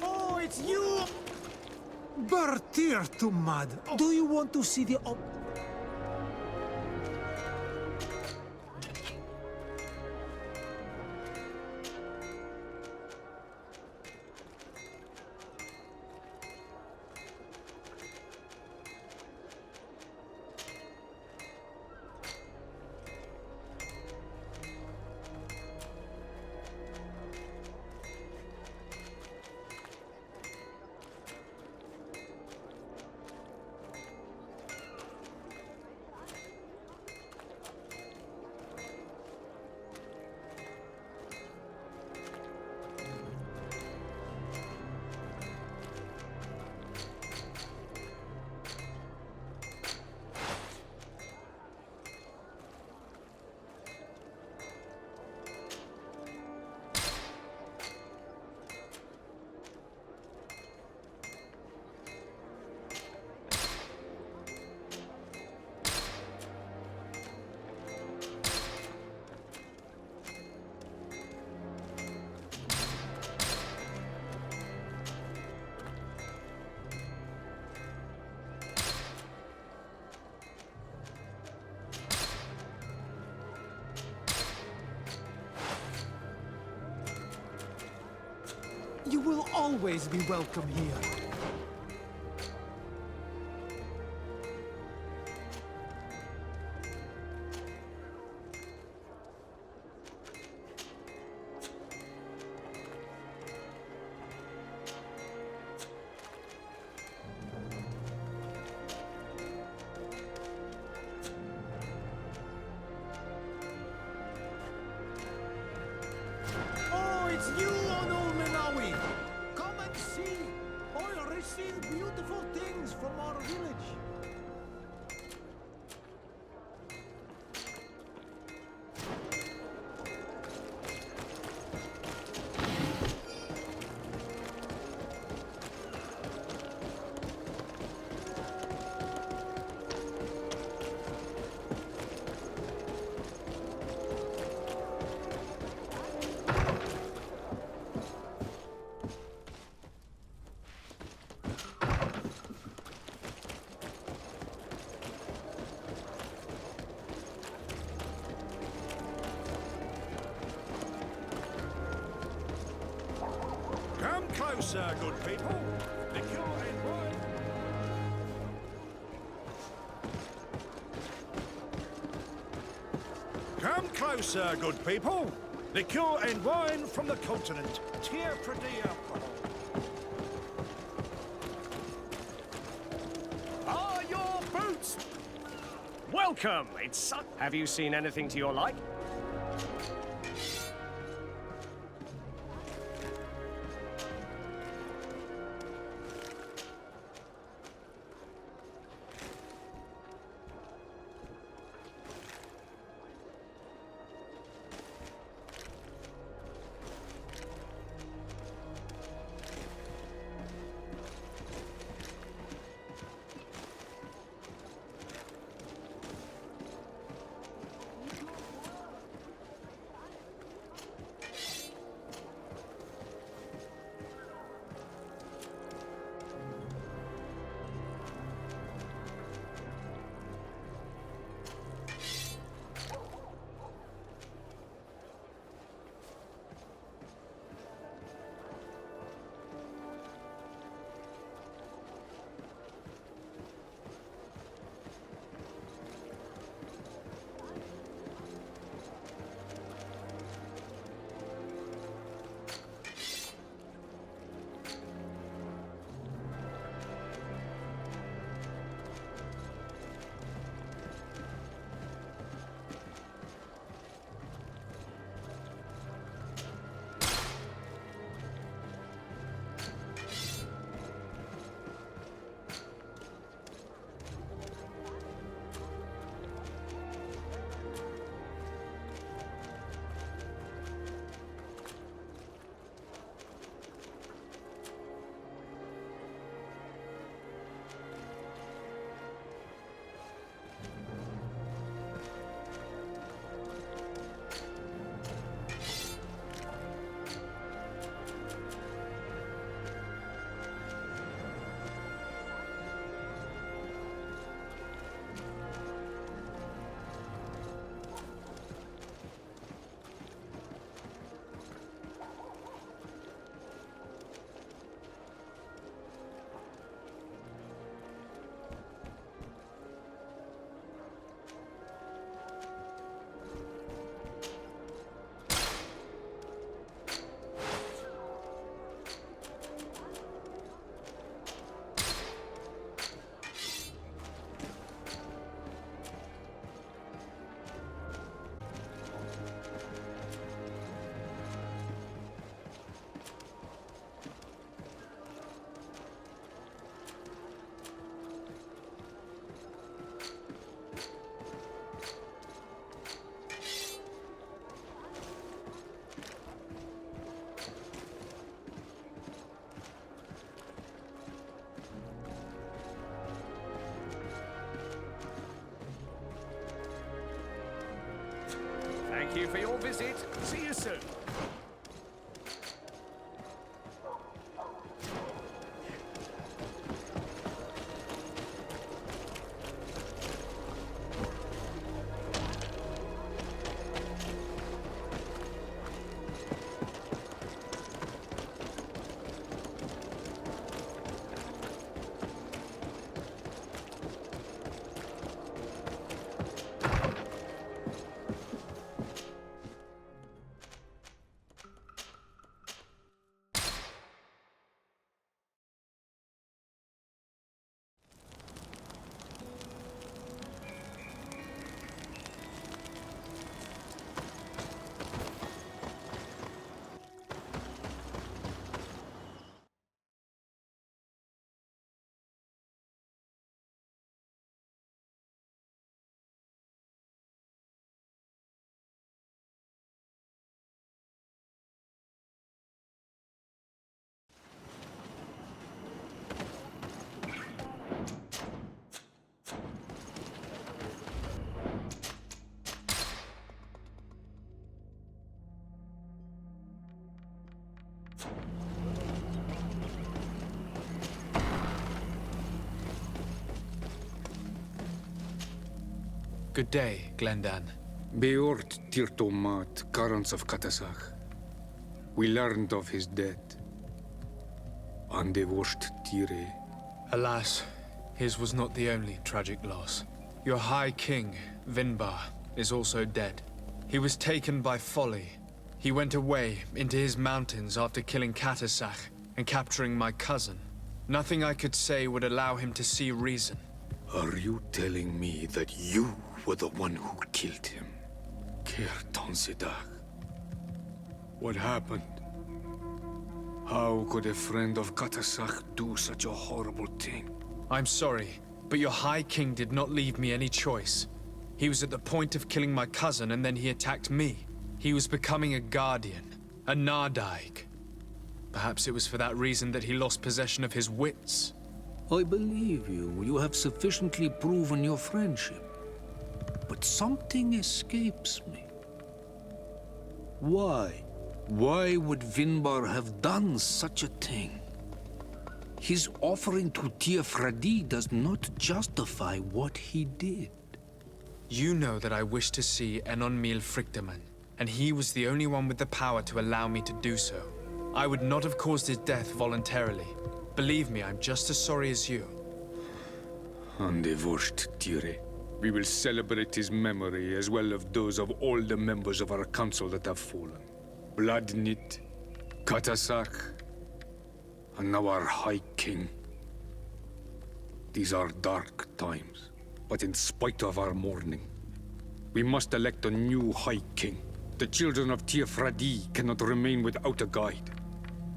Oh, it's you! Bertir to mud. Do you want to see the You will always be welcome here. Oh, it's you, Onul Menawi! Come and see! I'll receive beautiful things from our village. Come closer, good people. Liqueur and wine. Come closer, good people. Liqueur and wine from the continent. Tier Pradia Are your boots? Welcome. Have you seen anything to your like? it. See you soon. Good day, Glendan. Beort Tirtomat, Garants of Katasach. We learned of his death. Andevorst Tire. Alas, his was not the only tragic loss. Your High King, Vinbarr, is also dead. He was taken by folly. He went away into his mountains after killing Katasach and capturing my cousin. Nothing I could say would allow him to see reason. Are you telling me that you were the one who killed him? Kertonsidach. What happened? How could a friend of Katasach do such a horrible thing? I'm sorry, but your High King did not leave me any choice. He was at the point of killing my cousin and then he attacked me. He was becoming a guardian, a Nardaig. Perhaps it was for that reason that he lost possession of his wits. I believe you. You have sufficiently proven your friendship. But something escapes me. Why? Why would Vinbarr have done such a thing? His offering to Tiafradi does not justify what he did. You know that I wish to see Enonmil Frichtemann, and he was the only one with the power to allow me to do so. I would not have caused his death voluntarily. Believe me, I'm just as sorry as you. Andevorst Tire. We will celebrate his memory as well as those of all the members of our council that have fallen. Bladnit, Katasach, and now our High King. These are dark times, but in spite of our mourning, we must elect a new High King. The children of Tiafradi cannot remain without a guide.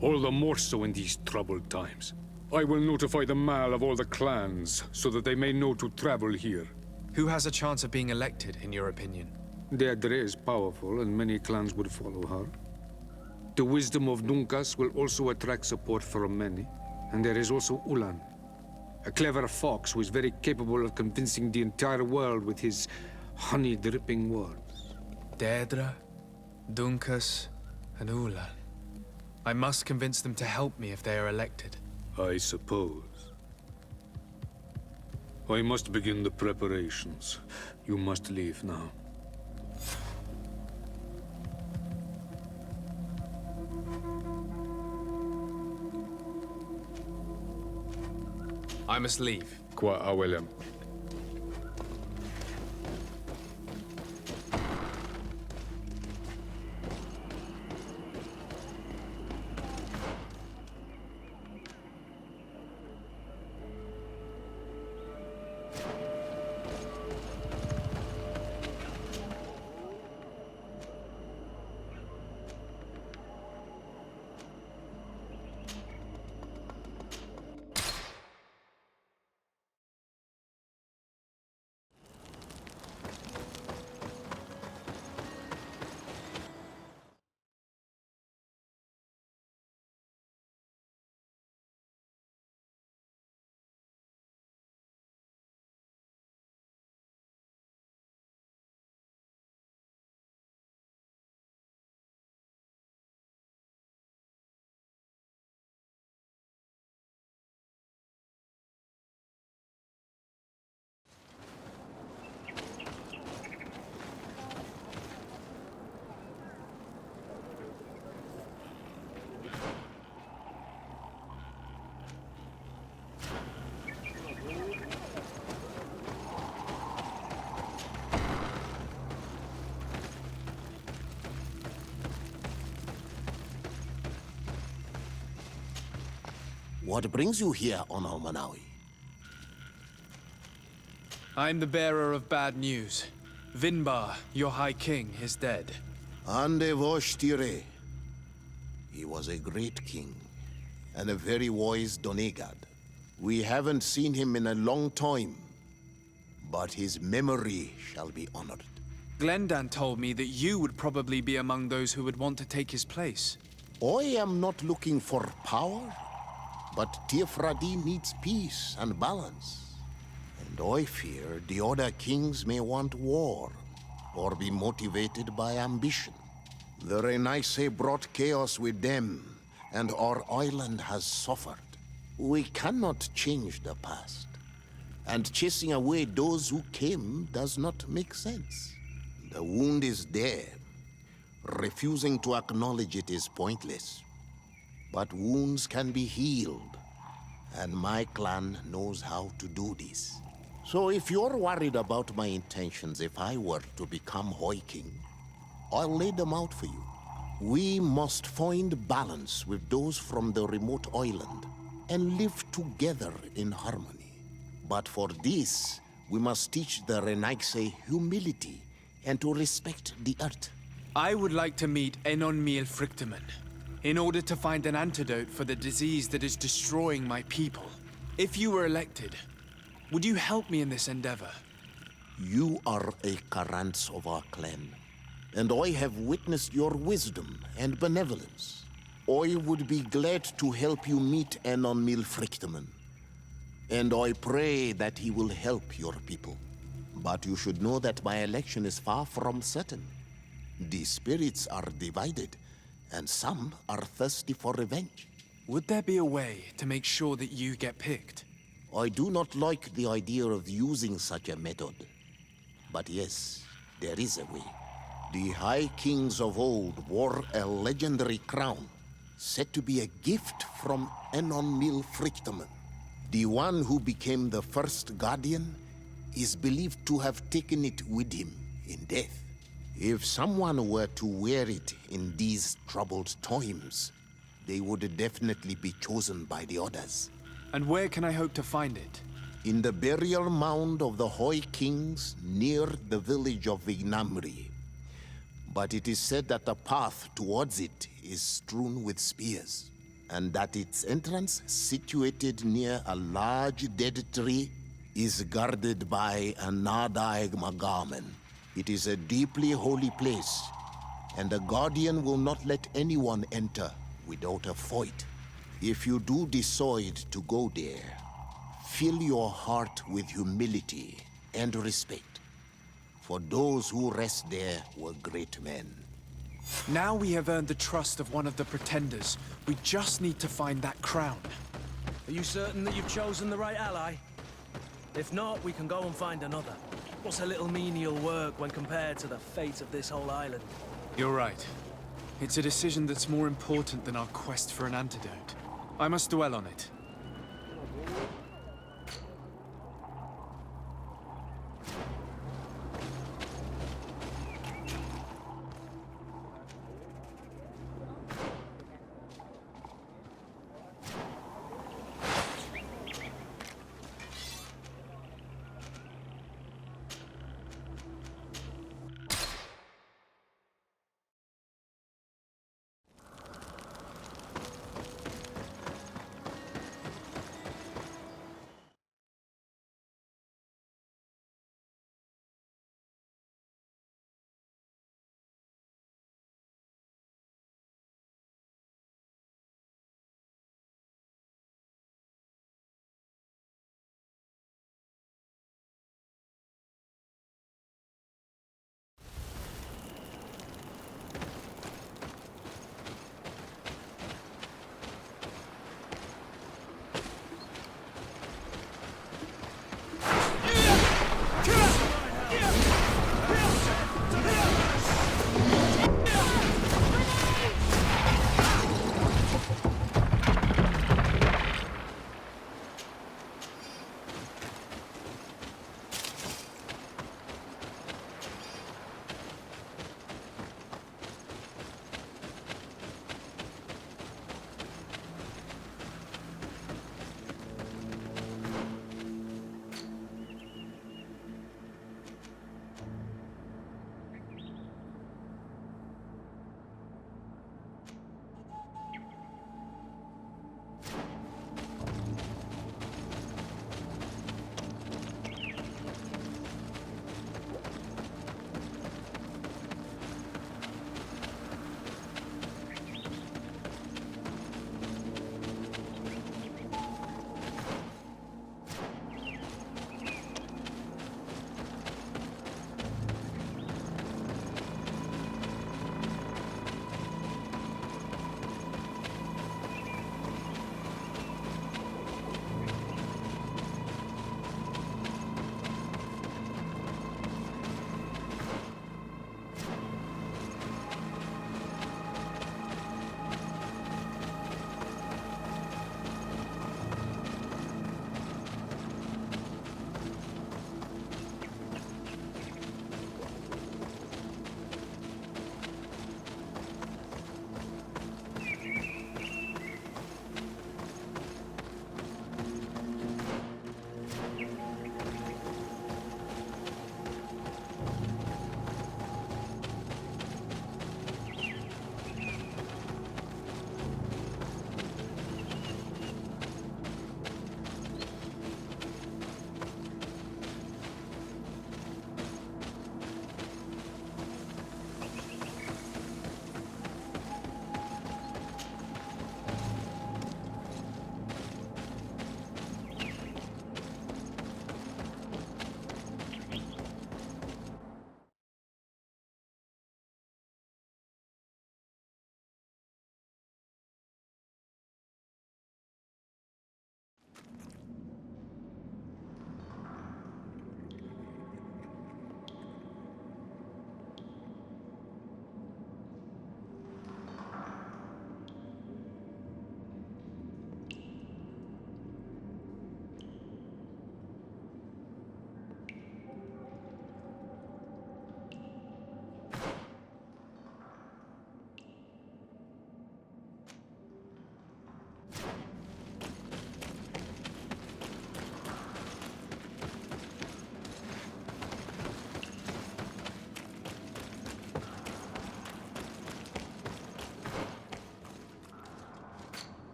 All the more so in these troubled times. I will notify the Mal of all the clans, so that they may know to travel here. Who has a chance of being elected, in your opinion? Deirdre is powerful, and many clans would follow her. The wisdom of Dunkas will also attract support from many. And there is also Ulan, a clever fox who is very capable of convincing the entire world with his honey-dripping words. Deirdre, Dunkas, and Ulan. I must convince them to help me if they are elected. I suppose. I must begin the preparations. You must leave now. I must leave. Qua awelem. What brings you here on Almanawi? I'm the bearer of bad news. Vinbarr, your High King, is dead. Ande Voshtire. He was a great king, and a very wise Donegad. We haven't seen him in a long time, but his memory shall be honored. Glendan told me that you would probably be among those who would want to take his place. I am not looking for power, but Tirfradi needs peace and balance. And I fear the other kings may want war, or be motivated by ambition. The Renaise brought chaos with them, and our island has suffered. We cannot change the past, and chasing away those who came does not make sense. The wound is there. Refusing to acknowledge it is pointless. But wounds can be healed, and my clan knows how to do this. So if you're worried about my intentions if I were to become High King, I'll lay them out for you. We must find balance with those from the remote island and live together in harmony. But for this, we must teach the Renaise humility and to respect the earth. I would like to meet Enon Miel Frichtemann in order to find an antidote for the disease that is destroying my people. If you were elected, would you help me in this endeavor? You are a Karants of our clan, and I have witnessed your wisdom and benevolence. I would be glad to help you meet Enon Miel Frichtemann, and I pray that he will help your people. But you should know that my election is far from certain. The spirits are divided, and some are thirsty for revenge. Would there be a way to make sure that you get picked? I do not like the idea of using such a method. But yes, there is a way. The High Kings of old wore a legendary crown, said to be a gift from Enon Miel Frichtemann. The one who became the first Guardian is believed to have taken it with him in death. If someone were to wear it in these troubled times, they would definitely be chosen by the others. And where can I hope to find it? In the burial mound of the High Kings near the village of Vignamri. But it is said that the path towards it is strewn with spears, and that its entrance, situated near a large dead tree, is guarded by a Nadaig Magamen. It is a deeply holy place, and the Guardian will not let anyone enter without a fight. If you do decide to go there, fill your heart with humility and respect, for those who rest there were great men. Now we have earned the trust of one of the pretenders. We just need to find that crown. Are you certain that you've chosen the right ally? If not, we can go and find another. What's a little menial work when compared to the fate of this whole island? You're right. It's a decision that's more important than our quest for an antidote. I must dwell on it.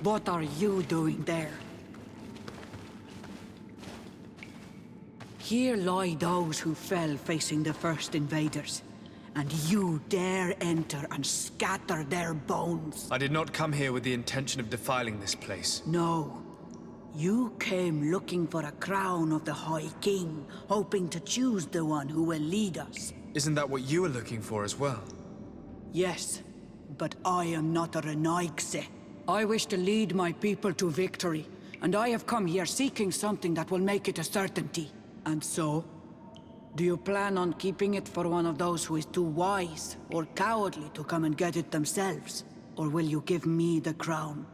What are you doing there? Here lie those who fell facing the first invaders. And you dare enter and scatter their bones. I did not come here with the intention of defiling this place. No. You came looking for a crown of the High King, hoping to choose the one who will lead us. Isn't that what you were looking for as well? Yes, but I am not a Renaigse. I wish to lead my people to victory, and I have come here seeking something that will make it a certainty. And so, do you plan on keeping it for one of those who is too wise or cowardly to come and get it themselves? Or will you give me the crown?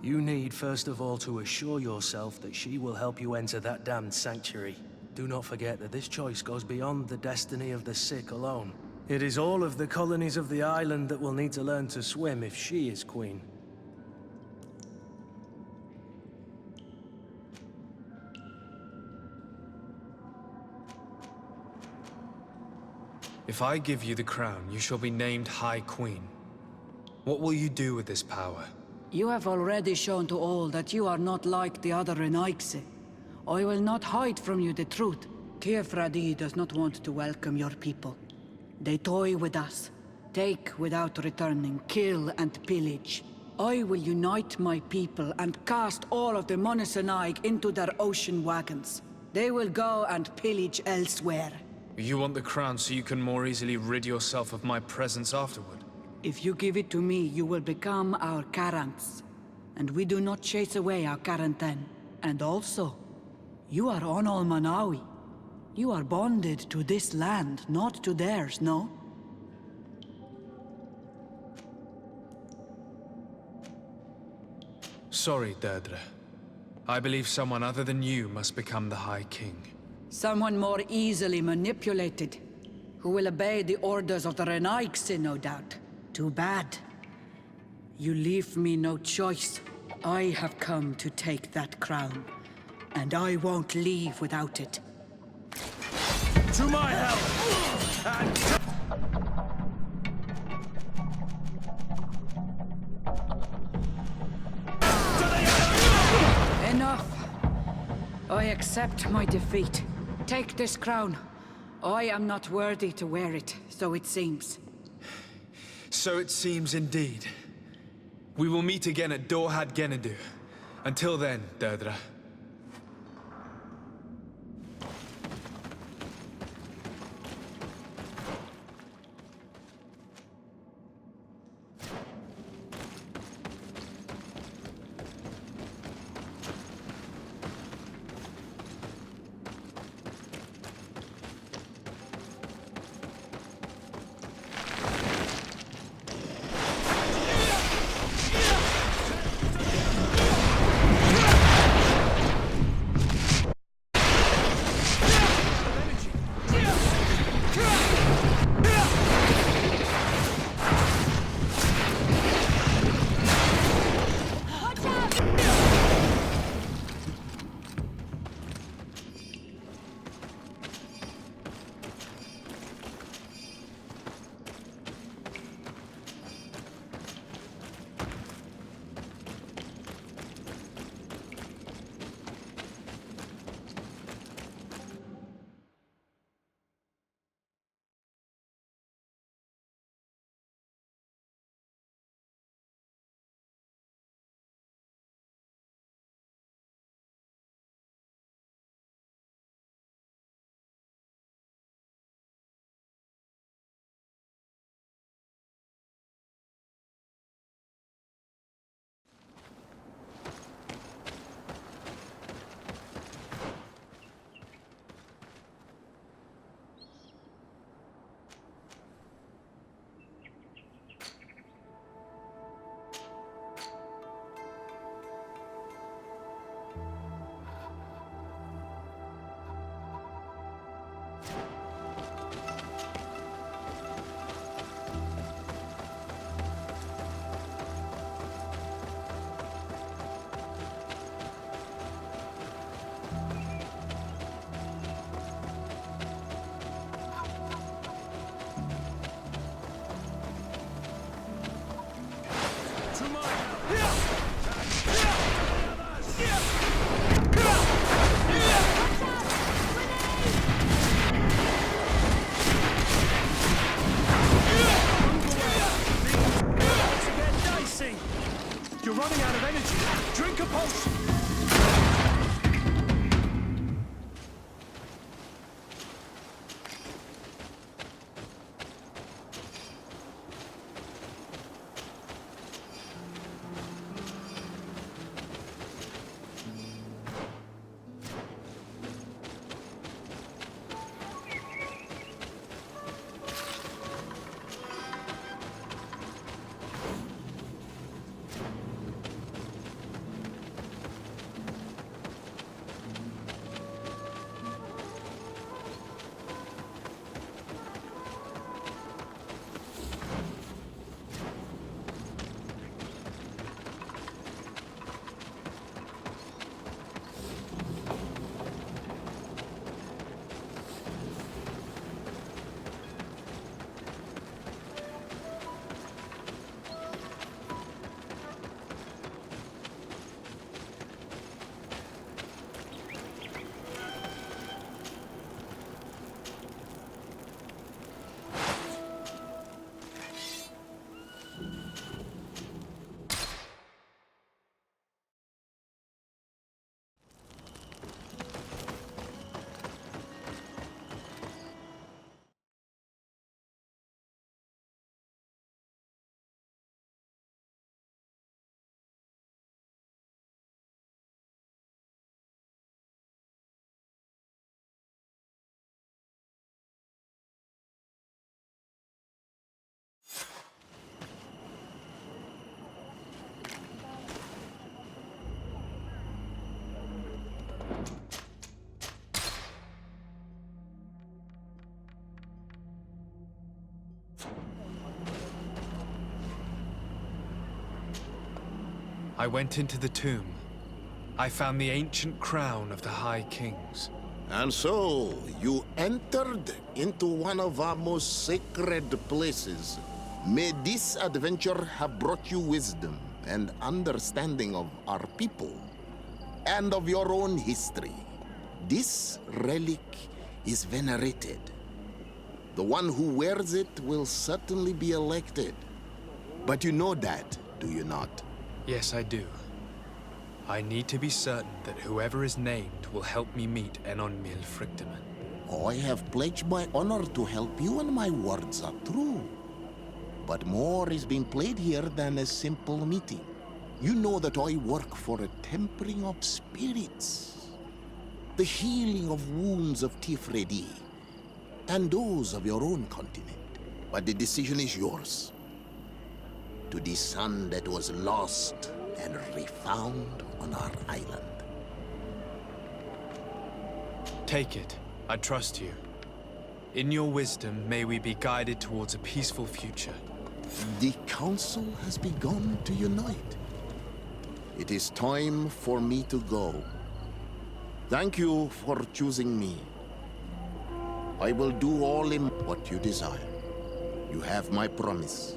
You need, first of all, to assure yourself that she will help you enter that damned sanctuary. Do not forget that this choice goes beyond the destiny of the sick alone. It is all of the colonies of the island that will need to learn to swim if she is queen. If I give you the crown, you shall be named High Queen. What will you do with this power? You have already shown to all that you are not like the other Renaigse. I will not hide from you the truth. Teofradi does not want to welcome your people. They toy with us, take without returning, kill and pillage. I will unite my people and cast all of the Monesenaig into their ocean wagons. They will go and pillage elsewhere. You want the crown so you can more easily rid yourself of my presence afterward? If you give it to me, you will become our Karants. And we do not chase away our Karanten. And also, you are on Manawi. You are bonded to this land, not to theirs, no? Sorry, Deirdre. I believe someone other than you must become the High King. Someone more easily manipulated, who will obey the orders of the Renaigse, no doubt. Too bad. You leave me no choice. I have come to take that crown, and I won't leave without it. To my help! And... Enough! I accept my defeat. Take this crown. I am not worthy to wear it, so it seems. So it seems indeed. We will meet again at Dorhad Genadu. Until then, Deirdre. You're running out of energy. Drink a potion. I went into the tomb. I found the ancient crown of the High Kings. And so, you entered into one of our most sacred places. May this adventure have brought you wisdom and understanding of our people and of your own history. This relic is venerated. The one who wears it will certainly be elected. But you know that, do you not? Yes, I do. I need to be certain that whoever is named will help me meet Enon Mil Frictiman. I have pledged my honor to help you, and my words are true. But more is being played here than a simple meeting. You know that I work for a tempering of spirits, the healing of wounds of Tifredi, and those of your own continent. But the decision is yours. To the son that was lost and refound on our island. Take it. I trust you. In your wisdom, may we be guided towards a peaceful future. The council has begun to unite. It is time for me to go. Thank you for choosing me. I will do all in what you desire. You have my promise.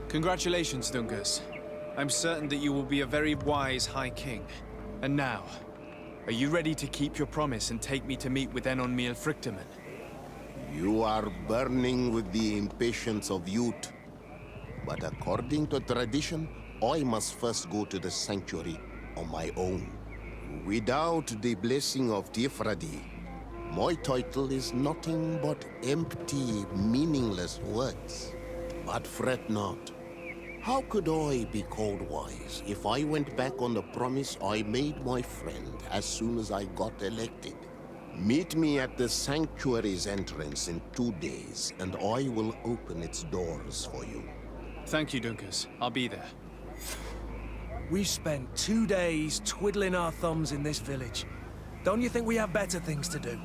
Congratulations, Dungus. I'm certain that you will be a very wise High King. And now, are you ready to keep your promise and take me to meet with Enon Frichtemann? You are burning with the impatience of youth. But according to tradition, I must first go to the sanctuary on my own. Without the blessing of Tifradi, my title is nothing but empty, meaningless words. But fret not. How could I be called wise if I went back on the promise I made my friend as soon as I got elected? Meet me at the sanctuary's entrance in 2 days, and I will open its doors for you. Thank you, Dunkus. I'll be there. We spent 2 days twiddling our thumbs in this village. Don't you think we have better things to do?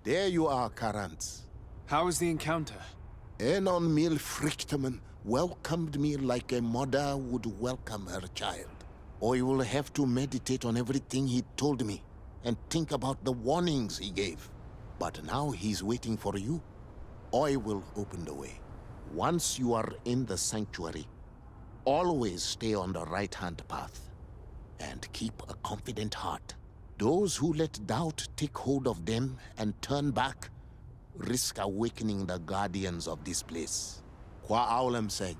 There you are, Karant. How was the encounter? Enon Frichtemann welcomed me like a mother would welcome her child. I will have to meditate on everything he told me and think about the warnings he gave. But now he's waiting for you. I will open the way. Once you are in the sanctuary, always stay on the right-hand path and keep a confident heart. Those who let doubt take hold of them and turn back risk awakening the guardians of this place. Qua aulem seg.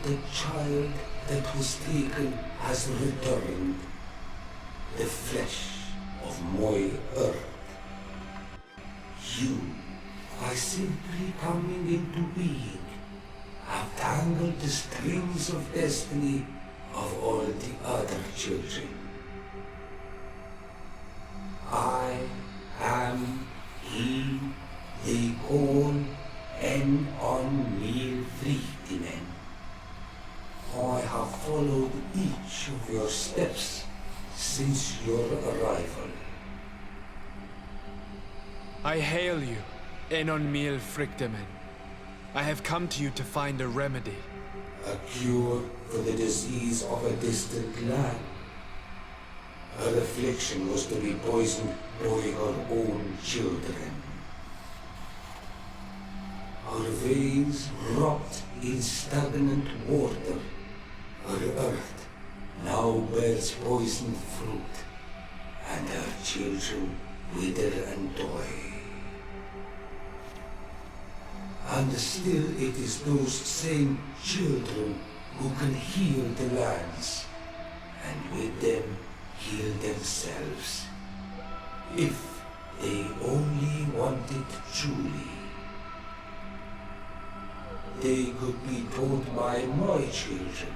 The child that was taken has returned, the flesh of my earth. You are simply coming into being, have tangled the strings of destiny of all the other children. I am he they call en on mir Frichtinen. I have followed each of your steps since your arrival. I hail you, Enon Mil Frichtemen. I have come to you to find a remedy. A cure for the disease of a distant land. Her affliction was to be poisoned by her own children. Her veins rot in stagnant water. Her earth now bears poisoned fruit, and her children wither and die. And still it is those same children who can heal the lands, and with them heal themselves, if they only want it truly. They could be taught by my children,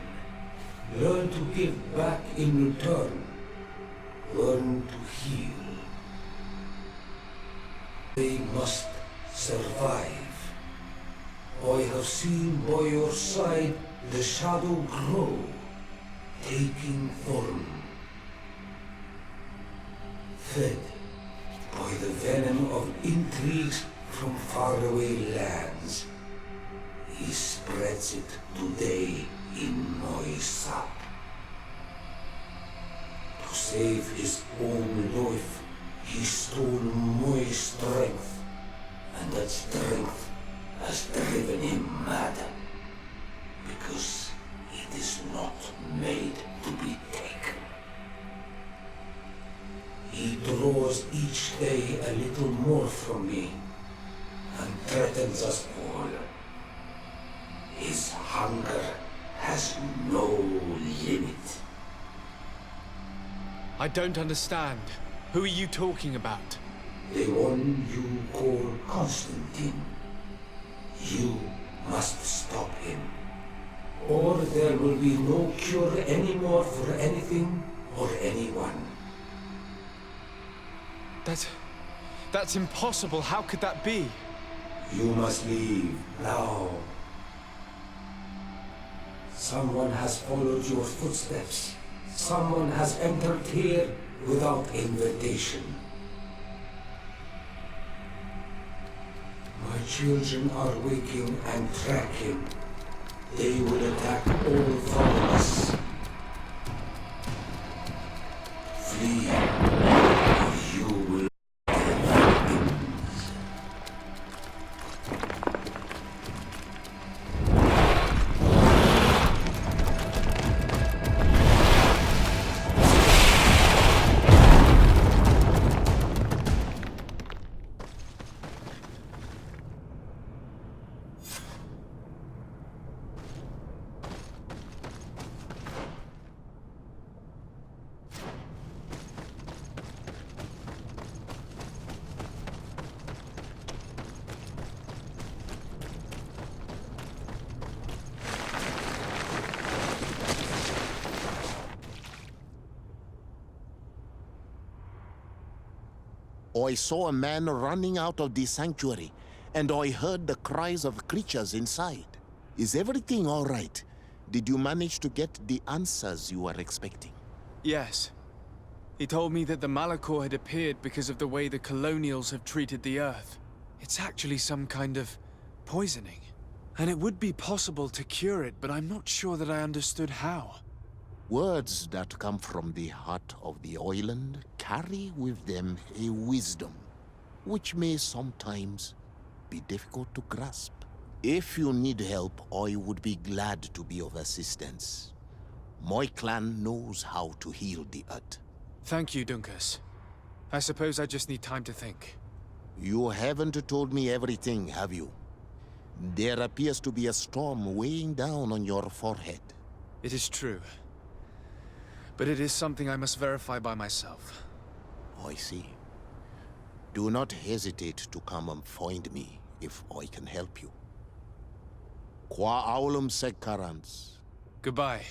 learn to give back in return, learn to heal. They must survive. I have seen by your side the shadow grow, taking form. Fed by the venom of intrigues from faraway lands, he spreads it today in my sap. To save his own life, he stole my strength, and that strength has driven him mad, because it is not made to be taken. He draws each day a little more from me, and threatens us all. His hunger has no limit. I don't understand. Who are you talking about? The one you call Constantine. You must stop him, or there will be no cure anymore for anything or anyone. That's impossible. How could that be? You must leave now. Someone has followed your footsteps. Someone has entered here without invitation. My children are waking and tracking. They will attack all followers. Flee, or you will get victims. I saw a man running out of the sanctuary, and I heard the cries of creatures inside. Is everything all right? Did you manage to get the answers you were expecting? Yes. He told me that the Malachor had appeared because of the way the colonials have treated the Earth. It's actually some kind of poisoning. And it would be possible to cure it, but I'm not sure that I understood how. Words that come from the heart of the island carry with them a wisdom, which may sometimes be difficult to grasp. If you need help, I would be glad to be of assistance. My clan knows how to heal the Earth. Thank you, Dunkus. I suppose I just need time to think. You haven't told me everything, have you? There appears to be a storm weighing down on your forehead. It is true. But it is something I must verify by myself. I see. Do not hesitate to come and find me if I can help you. Qua aulum secarans. Goodbye.